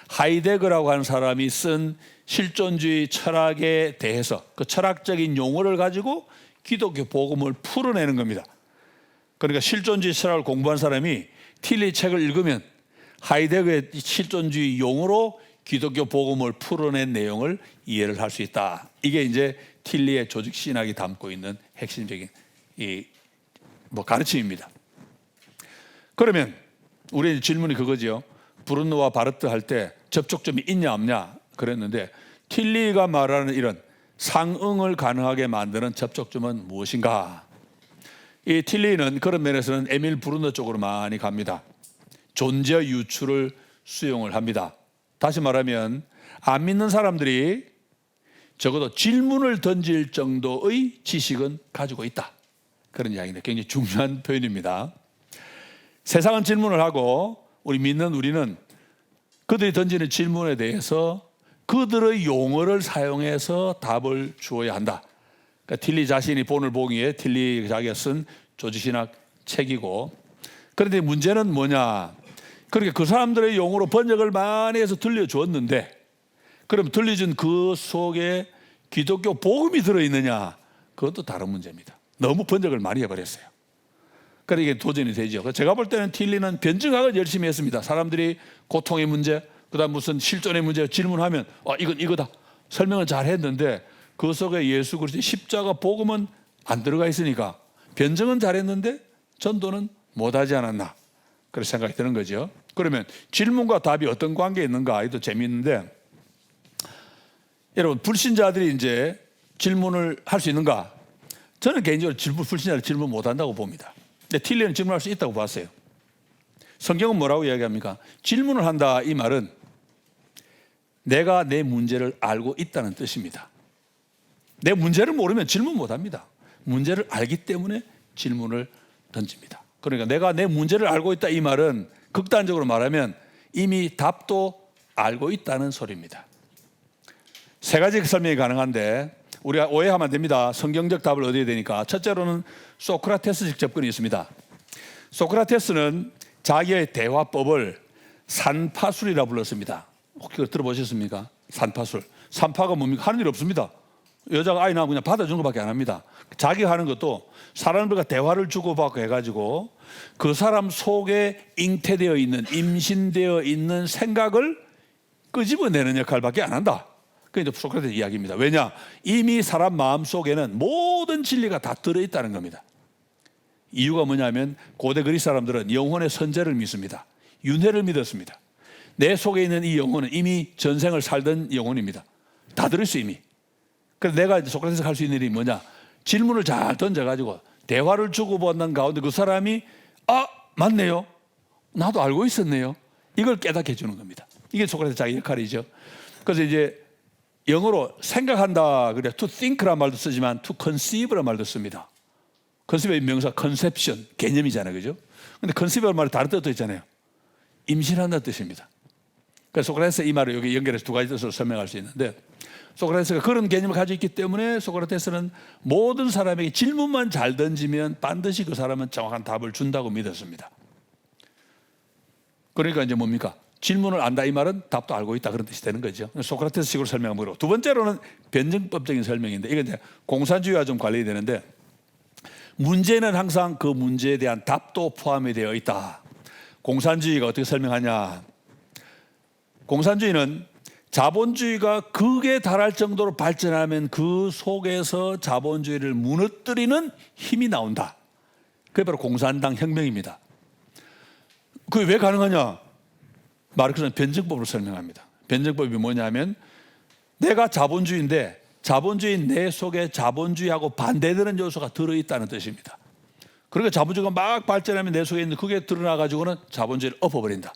S1: 하이데거라고 하는 사람이 쓴 실존주의 철학에 대해서 그 철학적인 용어를 가지고 기독교 복음을 풀어내는 겁니다. 그러니까 실존주의 철학을 공부한 사람이 틸리 책을 읽으면 하이데거의 실존주의 용어로 기독교 복음을 풀어낸 내용을 이해를 할 수 있다. 이게 이제 틸리의 조직 신학이 담고 있는 핵심적인 가르침입니다. 그러면 우리의 질문이 그거죠. 브룬노와 바르트 할 때 접촉점이 있냐 없냐 그랬는데 틸리가 말하는 이런 상응을 가능하게 만드는 접촉점은 무엇인가? 이 틸리는 그런 면에서는 에밀 브룬노 쪽으로 많이 갑니다. 존재 유추를 수용을 합니다. 다시 말하면 안 믿는 사람들이 적어도 질문을 던질 정도의 지식은 가지고 있다. 그런 이야기인데 굉장히 중요한 표현입니다. 세상은 질문을 하고 우리는 그들이 던지는 질문에 대해서 그들의 용어를 사용해서 답을 주어야 한다. 그러니까 틸리 자신이 본을 보기에 틸리 자기가 쓴 조직신학 책이고, 그런데 문제는 뭐냐? 그러니까 그 사람들의 용어로 번역을 많이 해서 들려주었는데, 그럼 들려준 그 속에 기독교 복음이 들어있느냐? 그것도 다른 문제입니다. 너무 번역을 많이 해버렸어요. 그러니까 이게 도전이 되죠. 제가 볼 때는 틸리는 변증학을 열심히 했습니다. 사람들이 고통의 문제, 그다음 무슨 실존의 문제 질문하면 이건 이거다 설명을 잘 했는데 그 속에 예수 그리스도의 십자가 복음은 안 들어가 있으니까 변증은 잘했는데 전도는 못하지 않았나, 그런 생각이 드는 거죠. 그러면 질문과 답이 어떤 관계에 있는가, 이도 재미있는데, 여러분 불신자들이 이제 질문을 할 수 있는가? 저는 개인적으로 불신자들 질문 못한다고 봅니다. 근데 틸리는 질문할 수 있다고 봤어요. 성경은 뭐라고 이야기합니까? 질문을 한다, 이 말은 내가 내 문제를 알고 있다는 뜻입니다. 내 문제를 모르면 질문 못합니다. 문제를 알기 때문에 질문을 던집니다. 그러니까 내가 내 문제를 알고 있다, 이 말은 극단적으로 말하면 이미 답도 알고 있다는 소리입니다. 세 가지 설명이 가능한데 우리가 오해하면 안 됩니다. 성경적 답을 얻어야 되니까. 첫째로는 소크라테스식 접근이 있습니다. 소크라테스는 자기의 대화법을 산파술이라 불렀습니다. 혹시 그거 들어보셨습니까? 산파술. 산파가 뭡니까? 하는 일 없습니다. 여자가 아이 낳으면 그냥 받아주는 것밖에 안 합니다. 자기가 하는 것도 사람들과 대화를 주고받고 해가지고 그 사람 속에 잉태되어 있는, 임신되어 있는 생각을 끄집어내는 역할밖에 안 한다. 그게 이제 소크라테스 이야기입니다. 왜냐? 이미 사람 마음 속에는 모든 진리가 다 들어있다는 겁니다. 이유가 뭐냐면 고대 그리스 사람들은 영혼의 선재를 믿습니다. 윤회를 믿었습니다. 내 속에 있는 이 영혼은 이미 전생을 살던 영혼입니다. 다 들었어 이미. 그래서 내가 이제 소크라테스가 할 수 있는 일이 뭐냐? 질문을 잘 던져가지고 대화를 주고받는 가운데 그 사람이 맞네요. 나도 알고 있었네요. 이걸 깨닫게 해주는 겁니다. 이게 소크라테스 자기 역할이죠. 그래서 이제 영어로 생각한다 그래 to think란 말도 쓰지만 to conceive란 말도 씁니다. conceiv의 명사 conception 개념이잖아요, 그죠? 근데 conceive란 말이 다른 뜻도 있잖아요. 임신한다는 뜻입니다. 그래서 소크라테스 이 말을 여기 연결해서 두 가지 뜻으로 설명할 수 있는데, 소크라테스가 그런 개념을 가지고 있기 때문에 소크라테스는 모든 사람에게 질문만 잘 던지면 반드시 그 사람은 정확한 답을 준다고 믿었습니다. 그러니까 이제 뭡니까? 질문을 안다 이 말은 답도 알고 있다, 그런 뜻이 되는 거죠. 소크라테스식으로 설명하는 거고, 두 번째로는 변증법적인 설명인데 이건 이제 공산주의와 좀 관련이 되는데, 문제는 항상 그 문제에 대한 답도 포함이 되어 있다. 공산주의가 어떻게 설명하냐? 공산주의는 자본주의가 극에 달할 정도로 발전하면 그 속에서 자본주의를 무너뜨리는 힘이 나온다. 그게 바로 공산당 혁명입니다. 그게 왜 가능하냐? 마르크스는 변증법으로 설명합니다. 변증법이 뭐냐면 내가 자본주의인데 자본주의 내 속에 자본주의하고 반대되는 요소가 들어있다는 뜻입니다. 그러니까 자본주의가 막 발전하면 내 속에 있는 그게 드러나가지고는 자본주의를 엎어버린다.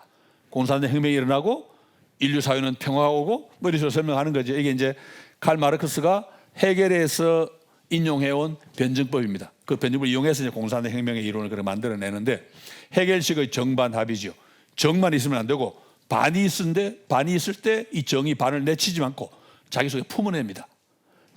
S1: 공산당 혁명이 일어나고 인류 사회는 평화가 오고 뭐 이런 식으로 설명하는 거죠. 이게 이제 칼 마르크스가 헤겔에서 인용해온 변증법입니다. 그 변증법을 이용해서 이제 공산당 혁명의 이론을 그렇게 만들어내는데, 헤겔식의 정반합이죠. 정만 있으면 안 되고 반이 있을 때 이 정이 반을 내치지 않고 자기 속에 품어냅니다.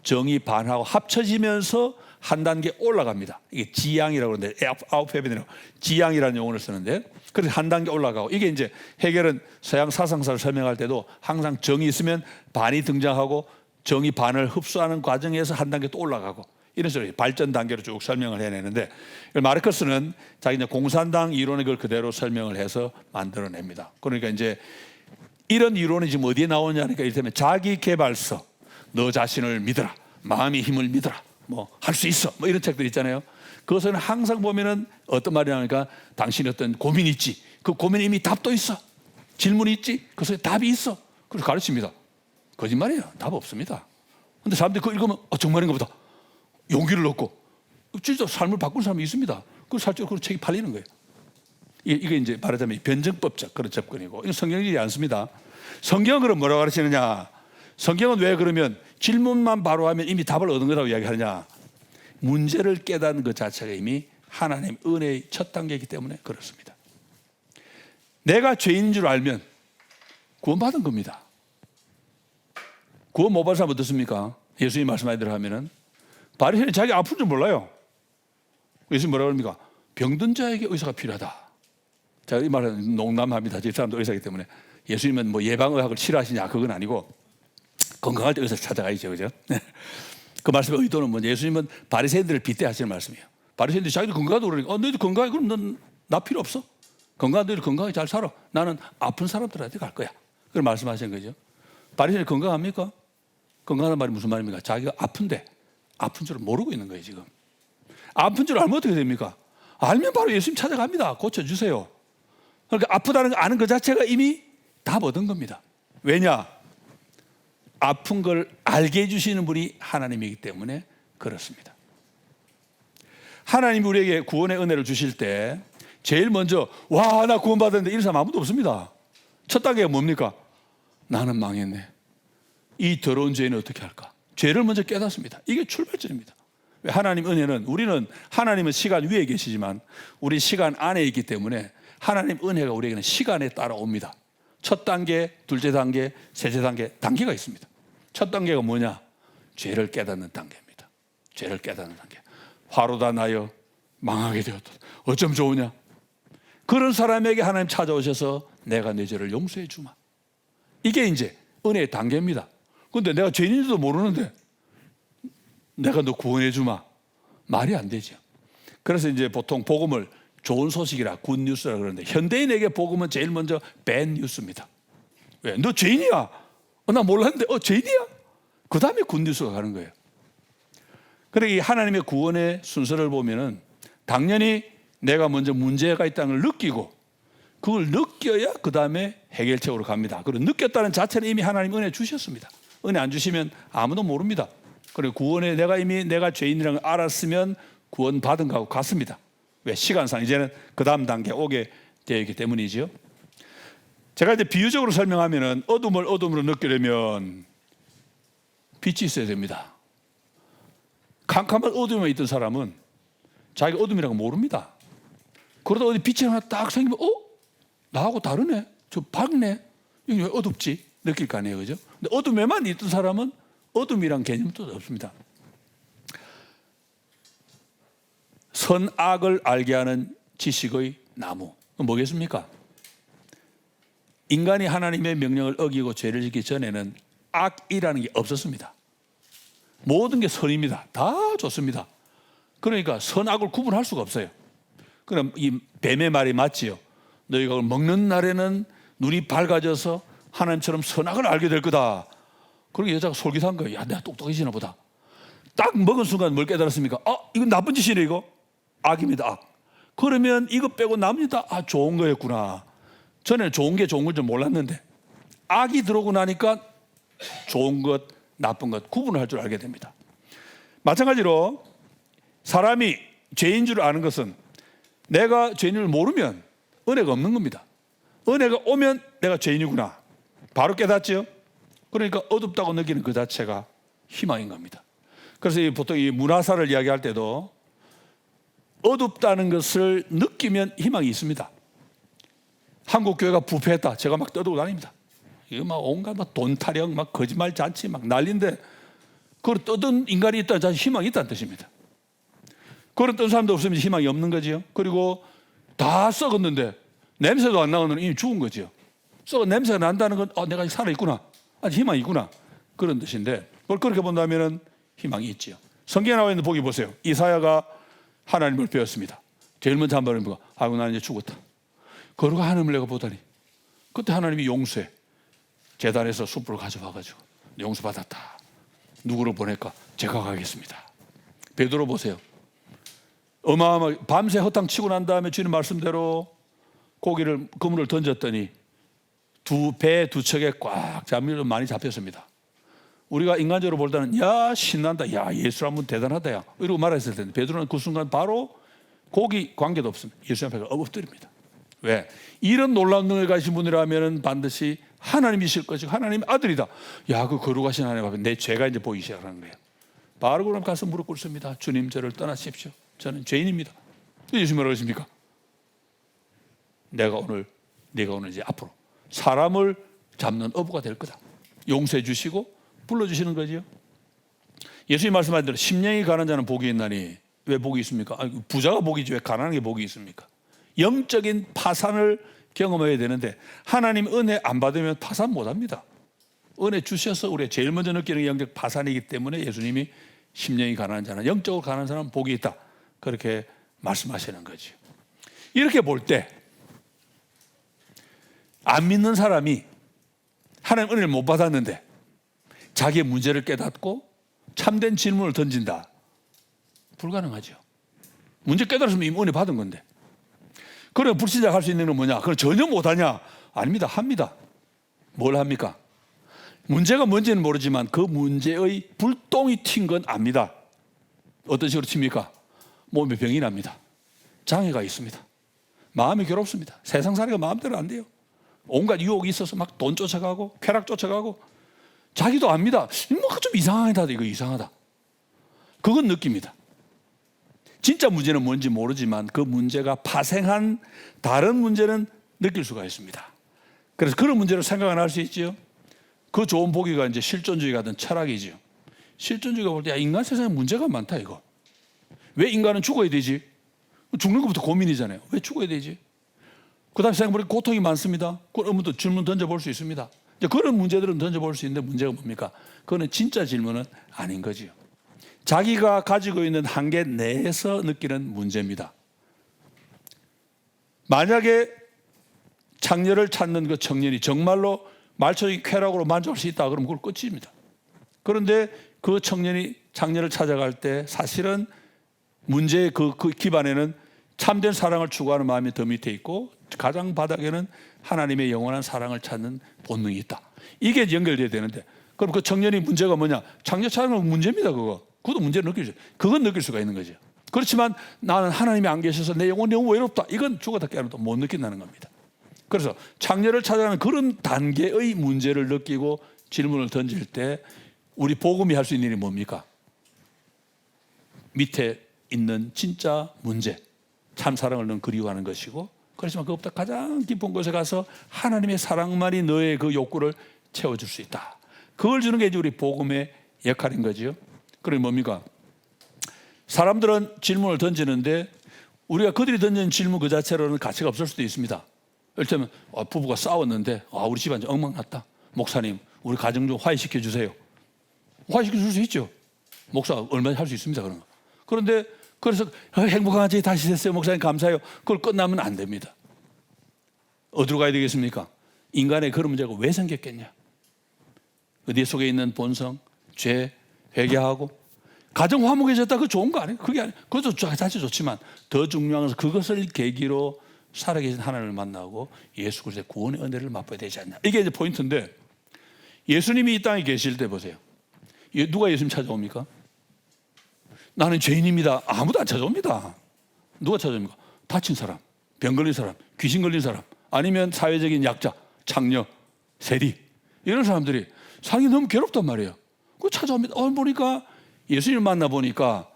S1: 정이 반하고 합쳐지면서 한 단계 올라갑니다. 이게 지향이라고 그러는데 아웃페빈이라고 지향이라는 용어를 쓰는데, 그래서 한 단계 올라가고, 이게 이제 헤겔은 서양 사상사를 설명할 때도 항상 정이 있으면 반이 등장하고 정이 반을 흡수하는 과정에서 한 단계 또 올라가고, 이런 식으로 발전 단계로 쭉 설명을 해내는데 마르크스는 자기 이제 공산당 이론을 그걸 그대로 설명을 해서 만들어냅니다. 그러니까 이제 이런 이론이 지금 어디에 나오냐니까 이를테면 자기 개발서, 너 자신을 믿어라, 마음의 힘을 믿어라, 뭐 할 수 있어, 뭐 이런 책들 있잖아요. 그것은 항상 보면은 어떤 말이냐니까 당신이 어떤 고민이 있지, 그 고민에 이미 답도 있어. 질문이 있지, 그것에 답이 있어. 그래서 가르칩니다. 거짓말이에요. 답 없습니다. 근데 사람들이 그거 읽으면 정말인가 보다. 용기를 얻고 진짜 삶을 바꾼 사람이 있습니다. 그래서 실제로 그런 책이 팔리는 거예요. 이게 이제 말하자면 변증법적 그런 접근이고, 이건 성경이지 않습니다. 성경은 그럼 뭐라고 가르치느냐? 성경은 왜 그러면 질문만 바로 하면 이미 답을 얻은 거라고 이야기하느냐? 문제를 깨닫는 것 자체가 이미 하나님 은혜의 첫 단계이기 때문에 그렇습니다. 내가 죄인인 줄 알면 구원받은 겁니다. 구원 못 받은 사람 어떻습니까? 예수님 말씀하시대로 하면은 바리새인이 자기 아픈 줄 몰라요. 예수님 뭐라고 합니까? 병든 자에게 의사가 필요하다. 자, 이 말은 농담합니다. 이 사람도 의사이기 때문에. 예수님은 뭐 예방의학을 싫어하시냐 그건 아니고 건강할 때 의사 찾아가야죠, 그죠? 그 말씀의 의도는 뭐냐? 예수님은 바리새인들을 빗대하시는 말씀이에요. 바리새인들이 자기들 건강하다고 그러니까 너희들 건강해? 그럼 넌 나 필요 없어. 건강한 너희들 건강하게 잘 살아. 나는 아픈 사람들한테 갈 거야. 그걸 말씀하시는 거죠. 바리새인이 건강합니까? 건강하다는 말이 무슨 말입니까? 자기가 아픈데 아픈 줄 모르고 있는 거예요, 지금. 아픈 줄 알면 어떻게 됩니까? 알면 바로 예수님 찾아갑니다. 고쳐주세요. 그러니까 아프다는 거 아는 것 자체가 이미 답 얻은 겁니다. 왜냐? 아픈 걸 알게 해주시는 분이 하나님이기 때문에 그렇습니다. 하나님이 우리에게 구원의 은혜를 주실 때 제일 먼저 와, 나 구원받았는데 이런 사람 아무도 없습니다. 첫 단계가 뭡니까? 나는 망했네. 이 더러운 죄는 어떻게 할까? 죄를 먼저 깨닫습니다. 이게 출발점입니다. 하나님 은혜는, 우리는 하나님은 시간 위에 계시지만 우리 시간 안에 있기 때문에 하나님 은혜가 우리에게는 시간에 따라옵니다. 첫 단계, 둘째 단계, 셋째 단계, 단계가 있습니다. 첫 단계가 뭐냐? 죄를 깨닫는 단계입니다. 죄를 깨닫는 단계. 화로다 나여 망하게 되었다. 어쩜 좋으냐? 그런 사람에게 하나님 찾아오셔서 내가 내 죄를 용서해 주마. 이게 이제 은혜의 단계입니다. 그런데 내가 죄인인지도 모르는데 내가 너 구원해 주마. 말이 안 되죠. 그래서 이제 보통 복음을 좋은 소식이라 굿뉴스라 그러는데 현대인에게 복음은 제일 먼저 밴뉴스입니다. 왜? 너 죄인이야. 나 몰랐는데 죄인이야. 그 다음에 굿뉴스가 가는 거예요. 그러니까 이 하나님의 구원의 순서를 보면은 당연히 내가 먼저 문제가 있다는 걸 느끼고 그걸 느껴야 그 다음에 해결책으로 갑니다. 그리고 느꼈다는 자체는 이미 하나님 은혜 주셨습니다. 은혜 안 주시면 아무도 모릅니다. 그리고 구원에 내가 죄인이라는 걸 알았으면 구원 받은 거하고 같습니다. 왜? 시간상 이제는 그 다음 단계 오게 되어 있기 때문이죠. 제가 이제 비유적으로 설명하면은 어둠을 어둠으로 느끼려면 빛이 있어야 됩니다. 캄캄한 어둠에 있던 사람은 자기가 어둠이라고 모릅니다. 그러다 어디 빛이 하나 딱 생기면 나하고 다르네. 저 밝네. 여기 왜 어둡지? 느낄 거 아니에요, 그죠? 근데 어둠에만 있던 사람은 어둠이란 개념도 없습니다. 선악을 알게 하는 지식의 나무. 그건 뭐겠습니까? 인간이 하나님의 명령을 어기고 죄를 짓기 전에는 악이라는 게 없었습니다. 모든 게 선입니다. 다 좋습니다. 그러니까 선악을 구분할 수가 없어요. 그럼 이 뱀의 말이 맞지요. 너희가 먹는 날에는 눈이 밝아져서 하나님처럼 선악을 알게 될 거다. 그러고 여자가 솔깃한 거예요. 야, 내가 똑똑해지나 보다. 딱 먹은 순간 뭘 깨달았습니까? 이건 나쁜 짓이네, 이거. 악입니다, 악. 그러면 이거 빼고 나머지다 좋은 거였구나. 전에는 좋은 게 좋은 걸 좀 몰랐는데 악이 들어오고 나니까 좋은 것, 나쁜 것 구분을 할 줄 알게 됩니다. 마찬가지로 사람이 죄인 줄 아는 것은 내가 죄인을 모르면 은혜가 없는 겁니다. 은혜가 오면 내가 죄인이구나. 바로 깨닫죠. 그러니까 어둡다고 느끼는 그 자체가 희망인 겁니다. 그래서 보통 이 문화사를 이야기할 때도 어둡다는 것을 느끼면 희망이 있습니다. 한국 교회가 부패했다. 제가 막 떠들고 다닙니다. 이거 막 온갖 돈 타령, 막 거짓말 잔치 막 난리인데 그걸 떠든 인간이 있다는 자체 희망이 있다는 뜻입니다. 그런 뜬 사람도 없으면 희망이 없는 거지요. 그리고 다 썩었는데 냄새도 안 나오는 이미 죽은 거지요. 썩은 냄새가 난다는 건 내가 아직 살아있구나. 아직 희망이 있구나. 그런 뜻인데 그걸 그렇게 본다면 희망이 있지요. 성경에 나와 있는 복이 보세요. 이사야가 하나님을 배웠습니다. 제일 먼저 한 말은 뭐가? 아이고 나는 이제 죽었다. 그러고 하나님을 내가 보다니. 그때 하나님이 용서해. 제단에서 숯불을 가져와가지고 용서받았다. 누구를 보낼까? 제가 가겠습니다. 베드로 보세요. 어마어마하게 밤새 허탕 치고 난 다음에 주님 말씀대로 그물을 던졌더니 배 두 척에 꽉 잡밀로 많이 잡혔습니다. 우리가 인간적으로 볼 때는 야 신난다, 야 예수란 분 대단하다, 야 이러고 말했을 텐데 베드로는 그 순간 바로 고기 관계도 없습니다. 예수 앞에 엎드립니다. 왜? 이런 놀라운 능력을 가지신 분이라면 반드시 하나님이실 것이고 하나님의 아들이다. 야, 그 거룩하신 하나님 앞에 내 죄가 이제 보이기 시작하는 거예요. 바로 그럼 가서 무릎 꿇습니다. 주님 저를 떠나십시오. 저는 죄인입니다. 예수님 뭐라고 하십니까? 네가 오늘 이제 앞으로 사람을 잡는 어부가 될 거다. 용서해 주시고 불러주시는 거지요. 예수님 말씀하신 대로 심령이 가난한 자는 복이 있나니. 왜 복이 있습니까? 부자가 복이지 왜 가난한 게 복이 있습니까? 영적인 파산을 경험해야 되는데 하나님 은혜 안 받으면 파산 못합니다. 은혜 주셔서 우리가 제일 먼저 느끼는 게 영적 파산이기 때문에 예수님이 심령이 가난한 자는, 영적으로 가난한 사람은 복이 있다, 그렇게 말씀하시는 거죠. 이렇게 볼 때 안 믿는 사람이 하나님 은혜를 못 받았는데 자기의 문제를 깨닫고 참된 질문을 던진다. 불가능하죠. 문제 깨달았으면 이미 은혜 받은 건데. 그래 불신자가 할 수 있는 건 뭐냐? 그럼 전혀 못하냐? 아닙니다. 합니다. 뭘 합니까? 문제가 뭔지는 모르지만 그 문제의 불똥이 튄 건 압니다. 어떤 식으로 튑니까? 몸에 병이 납니다. 장애가 있습니다. 마음이 괴롭습니다. 세상살이가 마음대로 안 돼요. 온갖 유혹이 있어서 막 돈 쫓아가고 쾌락 쫓아가고 자기도 압니다. 뭔가 좀 이상하다. 이거 이상하다. 그건 느낍니다. 진짜 문제는 뭔지 모르지만 그 문제가 파생한 다른 문제는 느낄 수가 있습니다. 그래서 그런 문제로 생각을 할 수 있지요. 그 좋은 보기가 이제 실존주의가 된 철학이지요. 실존주의가 볼 때 야, 인간 세상에 문제가 많다 이거. 왜 인간은 죽어야 되지? 죽는 것부터 고민이잖아요. 왜 죽어야 되지? 그 다음에 생각해보니까 고통이 많습니다. 그러면 또 질문 던져볼 수 있습니다. 이제 그런 문제들은 던져볼 수 있는데 문제가 뭡니까? 그거는 진짜 질문은 아닌 거지요. 자기가 가지고 있는 한계 내에서 느끼는 문제입니다. 만약에 창녀를 찾는 그 청년이 정말로 말초적인 쾌락으로 만족할 수 있다 그러면 그걸 끝입니다. 그런데 그 청년이 창녀를 찾아갈 때 사실은 문제의 그 기반에는 참된 사랑을 추구하는 마음이 더 밑에 있고 가장 바닥에는 하나님의 영원한 사랑을 찾는 본능이 있다. 이게 연결돼야 되는데 그럼 그 청년이 문제가 뭐냐? 창녀 찾는 건 문제입니다. 그것도 문제를 느끼죠. 그건 느낄 수가 있는 거죠. 그렇지만 나는 하나님이 안 계셔서 내 영혼이 너무 외롭다. 이건 죽었다 깨어나도 못 느낀다는 겁니다. 그래서 창녀를 찾아가는 그런 단계의 문제를 느끼고 질문을 던질 때 우리 복음이 할 수 있는 일이 뭡니까? 밑에 있는 진짜 문제, 참 사랑을 넌 그리워하는 것이고 그렇지만 그것보다 가장 깊은 곳에 가서 하나님의 사랑만이 너의 그 욕구를 채워줄 수 있다. 그걸 주는 게 이제 우리 복음의 역할인 거죠. 그러니 뭡니까? 사람들은 질문을 던지는데 우리가 그들이 던지는 질문 그 자체로는 가치가 없을 수도 있습니다. 이를테면 부부가 싸웠는데 우리 집안 엉망났다. 목사님 우리 가정 좀 화해시켜 주세요. 화해시켜 줄 수 있죠. 목사 얼마나 할 수 있습니다. 그런 거. 그런데 그래서 행복한 집이 다시 됐어요. 목사님 감사해요. 그걸 끝나면 안 됩니다. 어디로 가야 되겠습니까? 인간의 그런 문제가 왜 생겼겠냐? 네 속에 있는 본성, 죄, 회개하고 가정 화목해졌다. 그거 좋은 거 아니에요? 그게 아니에요. 그것도 자체 좋지만 더 중요한 것은 그것을 계기로 살아계신 하나님을 만나고 예수 그리스도의 구원의 은혜를 맛봐야 되지 않냐. 이게 이제 포인트인데 예수님이 이 땅에 계실 때 보세요. 누가 예수님 찾아옵니까? 나는 죄인입니다. 아무도 안 찾아옵니다. 누가 찾아옵니까? 다친 사람, 병 걸린 사람, 귀신 걸린 사람, 아니면 사회적인 약자, 창녀, 세리 이런 사람들이 삶이 너무 괴롭단 말이에요. 그 찾아옵니다. 보니까 예수님 만나보니까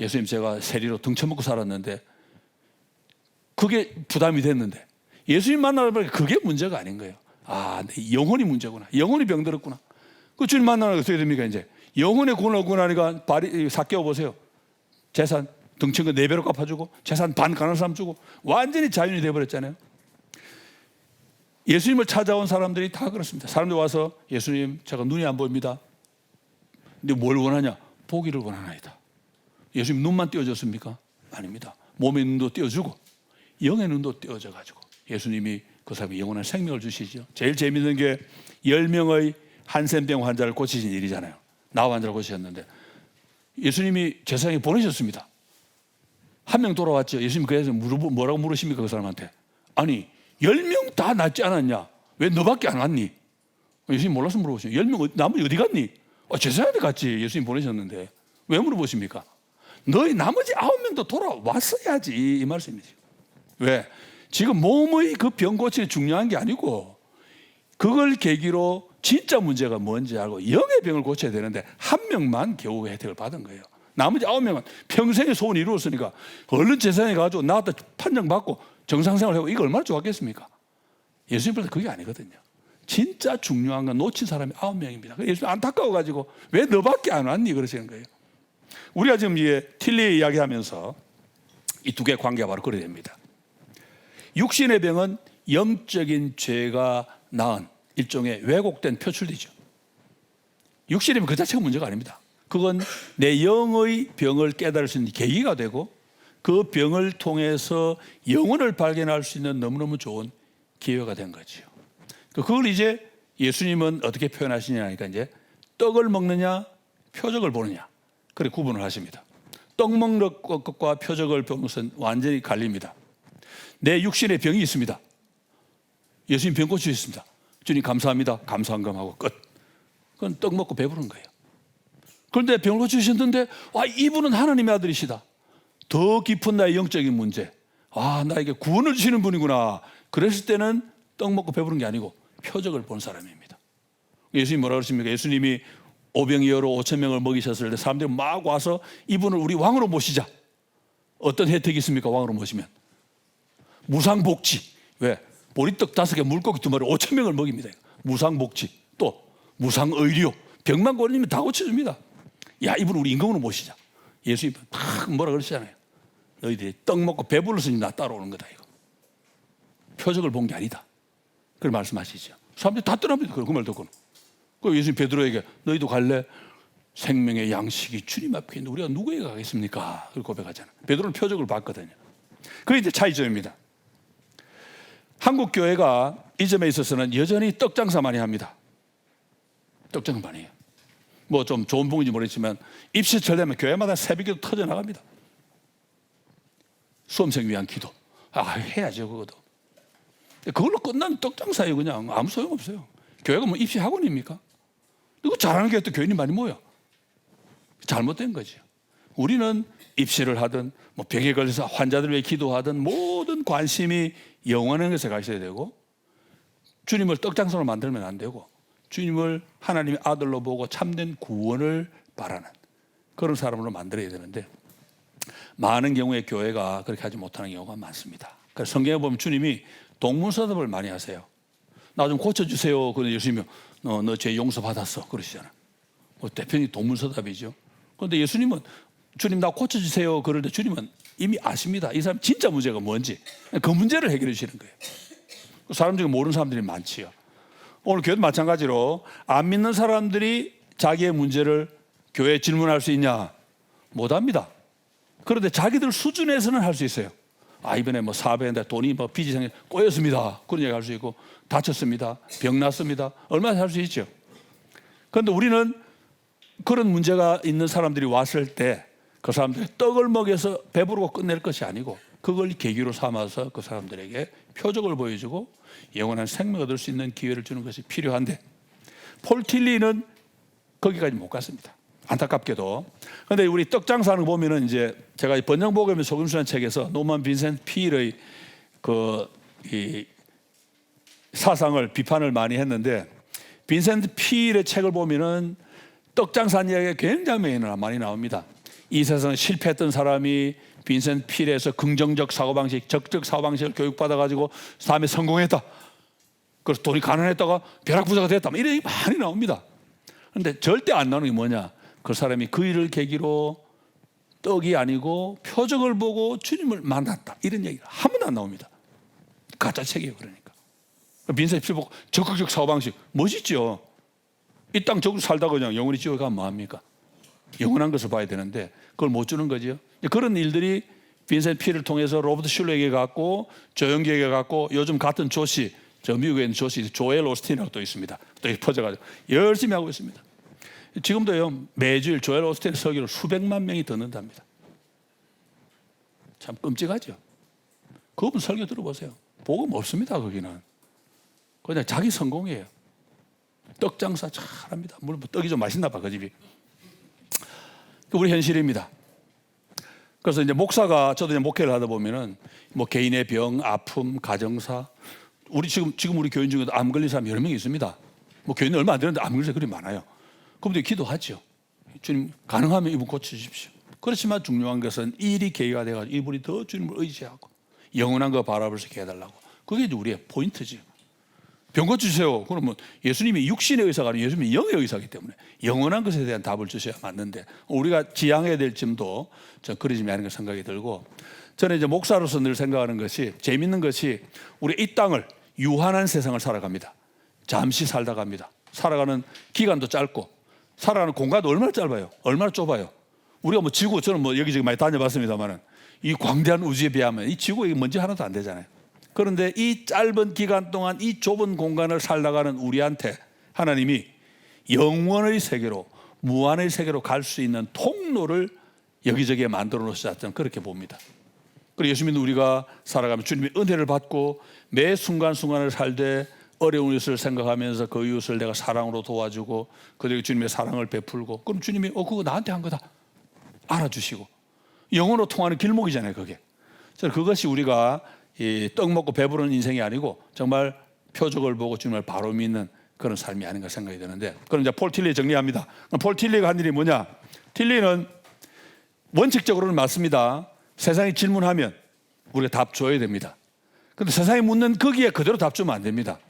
S1: 예수님 제가 세리로 등쳐먹고 살았는데 그게 부담이 됐는데 예수님 만나보니까 그게 문제가 아닌 거예요. 내 영혼이 문제구나. 영혼이 병들었구나. 그 주님 만나면 어떻게 됩니까? 이제 영혼의 구원을 얻고 나니까 삭개오 보세요. 재산 등친 거 4배로 갚아주고 재산 반 가난한 사람 주고 완전히 자연이 돼버렸잖아요. 예수님을 찾아온 사람들이 다 그렇습니다. 사람들 와서 예수님 제가 눈이 안 보입니다. 근데 뭘 원하냐? 보기를 원하나이다. 예수님 눈만 띄워줬습니까? 아닙니다. 몸의 눈도 띄워주고 영의 눈도 띄워져 가지고 예수님이 그 사람이 영원한 생명을 주시죠. 제일 재밌는 게 10명의 한센병 환자를 고치신 일이잖아요. 나와 환자를 고치셨는데 예수님이 세상에 보내셨습니다. 한 명 돌아왔죠. 예수님 그래서 뭐라고 물으십니까? 그 사람한테. 아니 10명 다 낫지 않았냐? 왜 너밖에 안 왔니? 예수님 몰라서 물어보시죠. 10명 나머지 어디 갔니? 제사장한테 갔지. 예수님 보내셨는데 왜 물어보십니까? 너희 나머지 9명도 돌아왔어야지 이 말씀이죠. 왜? 지금 몸의 그 병 고치는 중요한 게 아니고 그걸 계기로 진짜 문제가 뭔지 알고 영의 병을 고쳐야 되는데 한 명만 겨우 혜택을 받은 거예요. 나머지 9명은 평생의 소원이 이루었으니까 얼른 재산에 가지고 나왔다 판정받고 정상생활하고 이거 얼마나 좋았겠습니까? 예수님보다 그게 아니거든요. 진짜 중요한 건 놓친 사람이 9명입니다. 예수님 안타까워가지고 왜 너밖에 안 왔니? 그러시는 거예요. 우리가 지금 틸리 이야기하면서 이 두 개의 관계가 바로 그래야 됩니다. 육신의 병은 영적인 죄가 낳은 일종의 왜곡된 표출이죠. 육신의 병 그 자체가 문제가 아닙니다. 그건 내 영의 병을 깨달을 수 있는 계기가 되고 그 병을 통해서 영혼을 발견할 수 있는 너무너무 좋은 기회가 된 거죠. 그걸 이제 예수님은 어떻게 표현하시냐니까 이제 떡을 먹느냐 표적을 보느냐 그렇게 구분을 하십니다. 떡 먹는 것과 표적을 보는 것은 완전히 갈립니다. 내 육신에 병이 있습니다. 예수님 병 고치셨습니다. 주님 감사합니다. 감사한감하고 끝. 그건 떡 먹고 배부른 거예요. 그런데 병을 고치셨는데 이분은 하나님의 아들이시다. 더 깊은 나의 영적인 문제. 나에게 구원을 주시는 분이구나. 그랬을 때는 떡 먹고 배부른 게 아니고 표적을 본 사람입니다. 예수님이 뭐라 그러십니까? 예수님이 오병이어로 5,000명을 먹이셨을 때 사람들이 막 와서 이분을 우리 왕으로 모시자. 어떤 혜택이 있습니까? 왕으로 모시면 무상복지. 왜? 보리떡 5개 물고기 2마리 5,000명을 먹입니다. 무상복지. 또 무상의료. 병만 걸리면 다 고쳐줍니다. 이분 우리 임금으로 모시자. 예수님이 막 뭐라 그러시잖아요. 너희들이 떡 먹고 배불러서 나 따라오는 거다 이거. 표적을 본 게 아니다. 그걸 말씀하시죠. 사람들이 다 떠납니다. 그 말 듣고는. 그 예수님 베드로에게 너희도 갈래? 생명의 양식이 주님 앞에 있는데 우리가 누구에게 가겠습니까? 그걸 고백하잖아요. 베드로는 표적을 봤거든요. 그게 이제 차이점입니다. 한국 교회가 이 점에 있어서는 여전히 떡 장사 많이 합니다. 떡 장사 많이 해요. 뭐 좀 좋은 봉인지 모르겠지만 입시철 되면 교회마다 새벽기도 터져 나갑니다. 수험생 위한 기도. 해야죠 그것도. 그걸로 끝나면 떡 장사예요. 그냥 아무 소용없어요. 교회가 뭐 입시 학원입니까? 이거 잘하는 교회 또 교인이 많이 모여. 잘못된 거죠. 우리는 입시를 하든 뭐 병에 걸려서 환자들 위해 기도하든 모든 관심이 영원한 것에 가 있어야 되고 주님을 떡장사로 만들면 안 되고 주님을 하나님의 아들로 보고 참된 구원을 바라는 그런 사람으로 만들어야 되는데 많은 경우에 교회가 그렇게 하지 못하는 경우가 많습니다. 그래서 성경에 보면 주님이 동문서답을 많이 하세요. 나 좀 고쳐주세요. 그런데 예수님이 너 죄 용서받았어 그러시잖아요. 대표님 동문서답이죠. 그런데 예수님은 주님 나 고쳐주세요. 그런데 주님은 이미 아십니다. 이 사람 진짜 문제가 뭔지 그 문제를 해결해 주시는 거예요. 사람 중에 모르는 사람들이 많지요. 오늘 교회도 마찬가지로 안 믿는 사람들이 자기의 문제를 교회에 질문할 수 있냐? 못합니다. 그런데 자기들 수준에서는 할 수 있어요. 이번에 뭐 사업했는데 돈이 뭐 빚이 생겨 꼬였습니다. 그런 얘기 할 수 있고 다쳤습니다. 병 났습니다. 얼마나 할 수 있죠. 그런데 우리는 그런 문제가 있는 사람들이 왔을 때 그 사람들이 떡을 먹여서 배부르고 끝낼 것이 아니고 그걸 계기로 삼아서 그 사람들에게 표적을 보여주고 영원한 생명을 얻을 수 있는 기회를 주는 것이 필요한데 폴 틸리는 거기까지 못 갔습니다. 안타깝게도. 그런데 우리 떡 장사하는 거 보면은 이제 제가 번영복음의 속임수라는 책에서 노만 빈센트 필의 이 사상을 비판을 많이 했는데 빈센트 필의 책을 보면은 떡 장사하는 이야기가 굉장히 많이 나옵니다. 이 세상 실패했던 사람이 빈센트 필에서 긍정적 사고방식, 적극적 사고방식을 교육받아가지고 다음에 성공했다. 그래서 돈이 가난했다가 벼락부자가 됐다. 이런 얘기 많이 나옵니다. 그런데 절대 안 나오는 게 뭐냐? 그 사람이 그 일을 계기로 떡이 아니고 표적을 보고 주님을 만났다. 이런 얘기가 한 번도 안 나옵니다. 가짜 책이에요. 그러니까. 빈센트 필 보고 적극적 사고방식 멋있죠. 이 땅 적으로 살다가 그냥 영원히 지옥에 가면 뭐합니까? 영원한 것을 봐야 되는데 그걸 못 주는 거죠. 그런 일들이 빈센트 피를 통해서 로버트 슐러에게 갔고 조영기에게 갔고 요즘 같은 조시, 저 미국에 있는 조시 조엘 오스틴이라고 또 있습니다. 또 퍼져가지고 열심히 하고 있습니다. 지금도요 매주일 조엘 오스틴 설교를 수백만 명이 듣는답니다. 참 끔찍하죠. 그분 설교 들어보세요. 복음 없습니다. 거기는 그냥 자기 성공이에요. 떡 장사 잘합니다. 물론 떡이 좀 맛있나 봐 그 집이. 우리 현실입니다. 그래서 이제 목사가 저도 이제 목회를 하다 보면은 뭐 개인의 병, 아픔, 가정사, 우리 지금 우리 교인 중에도 암 걸린 사람 여러 명이 있습니다. 뭐 교인은 얼마 안 되는데 암 걸린 사람이 그리 많아요. 그분들이 기도하죠. 주님 가능하면 이분 고쳐주십시오. 그렇지만 중요한 것은 일이 계기가 돼가지고 이분이 더 주님을 의지하고 영원한 거 바라볼 수 있게 해달라고. 그게 이제 우리의 포인트지. 병 고쳐주세요. 그러면 예수님이 육신의 의사가 아니고 예수님이 영의 의사이기 때문에 영원한 것에 대한 답을 주셔야 맞는데 우리가 지향해야 될 점도 저 그러지 않은 거 생각이 들고, 저는 이제 목사로서 늘 생각하는 것이 재밌는 것이 우리 이 땅을 유한한 세상을 살아갑니다. 잠시 살다 갑니다. 살아가는 기간도 짧고 살아가는 공간도 얼마나 짧아요. 얼마나 좁아요. 우리가 뭐 지구, 저는 뭐 여기저기 많이 다녀봤습니다만은 이 광대한 우주에 비하면 이 지구에 먼지 하나도 안 되잖아요. 그런데 이 짧은 기간 동안 이 좁은 공간을 살다가는 우리한테 하나님이 영원의 세계로, 무한의 세계로 갈 수 있는 통로를 여기저기에 만들어 놓으셨다, 저는 그렇게 봅니다. 그리고 예수님은 우리가 살아가면 주님의 은혜를 받고 매 순간순간을 살되 어려운 이웃을 생각하면서 그 이웃을 내가 사랑으로 도와주고 그들에게 주님의 사랑을 베풀고, 그럼 주님이 그거 나한테 한 거다 알아주시고 영원으로 통하는 길목이잖아요. 그게. 그래서 그것이 우리가 이 떡 먹고 배부른 인생이 아니고 정말 표적을 보고 주님을 바로 믿는 그런 삶이 아닌가 생각이 드는데, 그럼 이제 폴 틸리 정리합니다. 폴 틸리가 한 일이 뭐냐? 틸리는 원칙적으로는 맞습니다. 세상이 질문하면 우리가 답 줘야 됩니다. 그런데 세상이 묻는 거기에 그대로 답 주면 안 됩니다.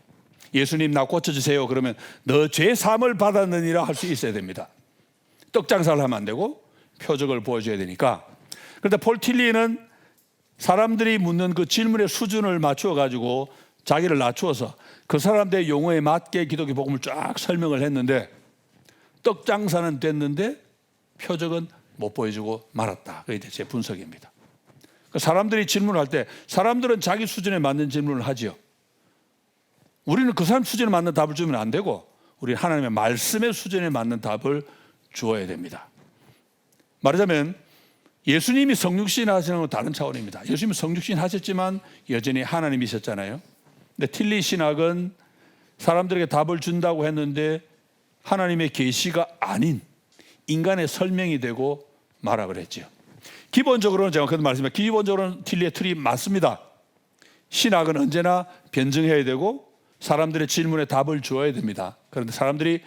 S1: 예수님 나 고쳐주세요 그러면 너 죄 사함을 받았느니라 할 수 있어야 됩니다. 떡 장사를 하면 안 되고 표적을 보여줘야 되니까. 그런데 폴 틸리는 사람들이 묻는 그 질문의 수준을 맞추어 가지고 자기를 낮추어서 그 사람들의 용어에 맞게 기독교 복음을 쫙 설명을 했는데 떡 장사는 됐는데 표적은 못 보여주고 말았다. 그게 제 분석입니다. 사람들이 질문할 때 사람들은 자기 수준에 맞는 질문을 하지요. 우리는 그 사람 수준에 맞는 답을 주면 안 되고 우리는 하나님의 말씀의 수준에 맞는 답을 주어야 됩니다. 말하자면 예수님이 성육신 하시는 건 다른 차원입니다. 예수님은 성육신 하셨지만 여전히 하나님이셨잖아요. 근데 틸리 신학은 사람들에게 답을 준다고 했는데 하나님의 계시가 아닌 인간의 설명이 되고 말하고 했죠. 기본적으로는 제가 그런 말씀드리면 기본적으로는 틸리의 틀이 맞습니다. 신학은 언제나 변증해야 되고 사람들의 질문에 답을 주어야 됩니다. 그런데 사람들이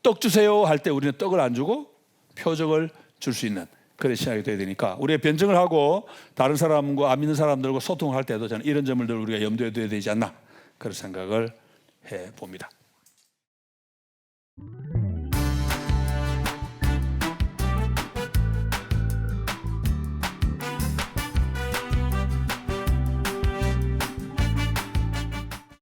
S1: 떡 주세요 할 때 우리는 떡을 안 주고 표적을 줄 수 있는 그런 신학이 되어야 되니까 우리가 변증을 하고 다른 사람과 안 믿는 사람들과 소통할 때도 저는 이런 점을 우리가 염두에 둬야 되지 않나 그런 생각을 해봅니다.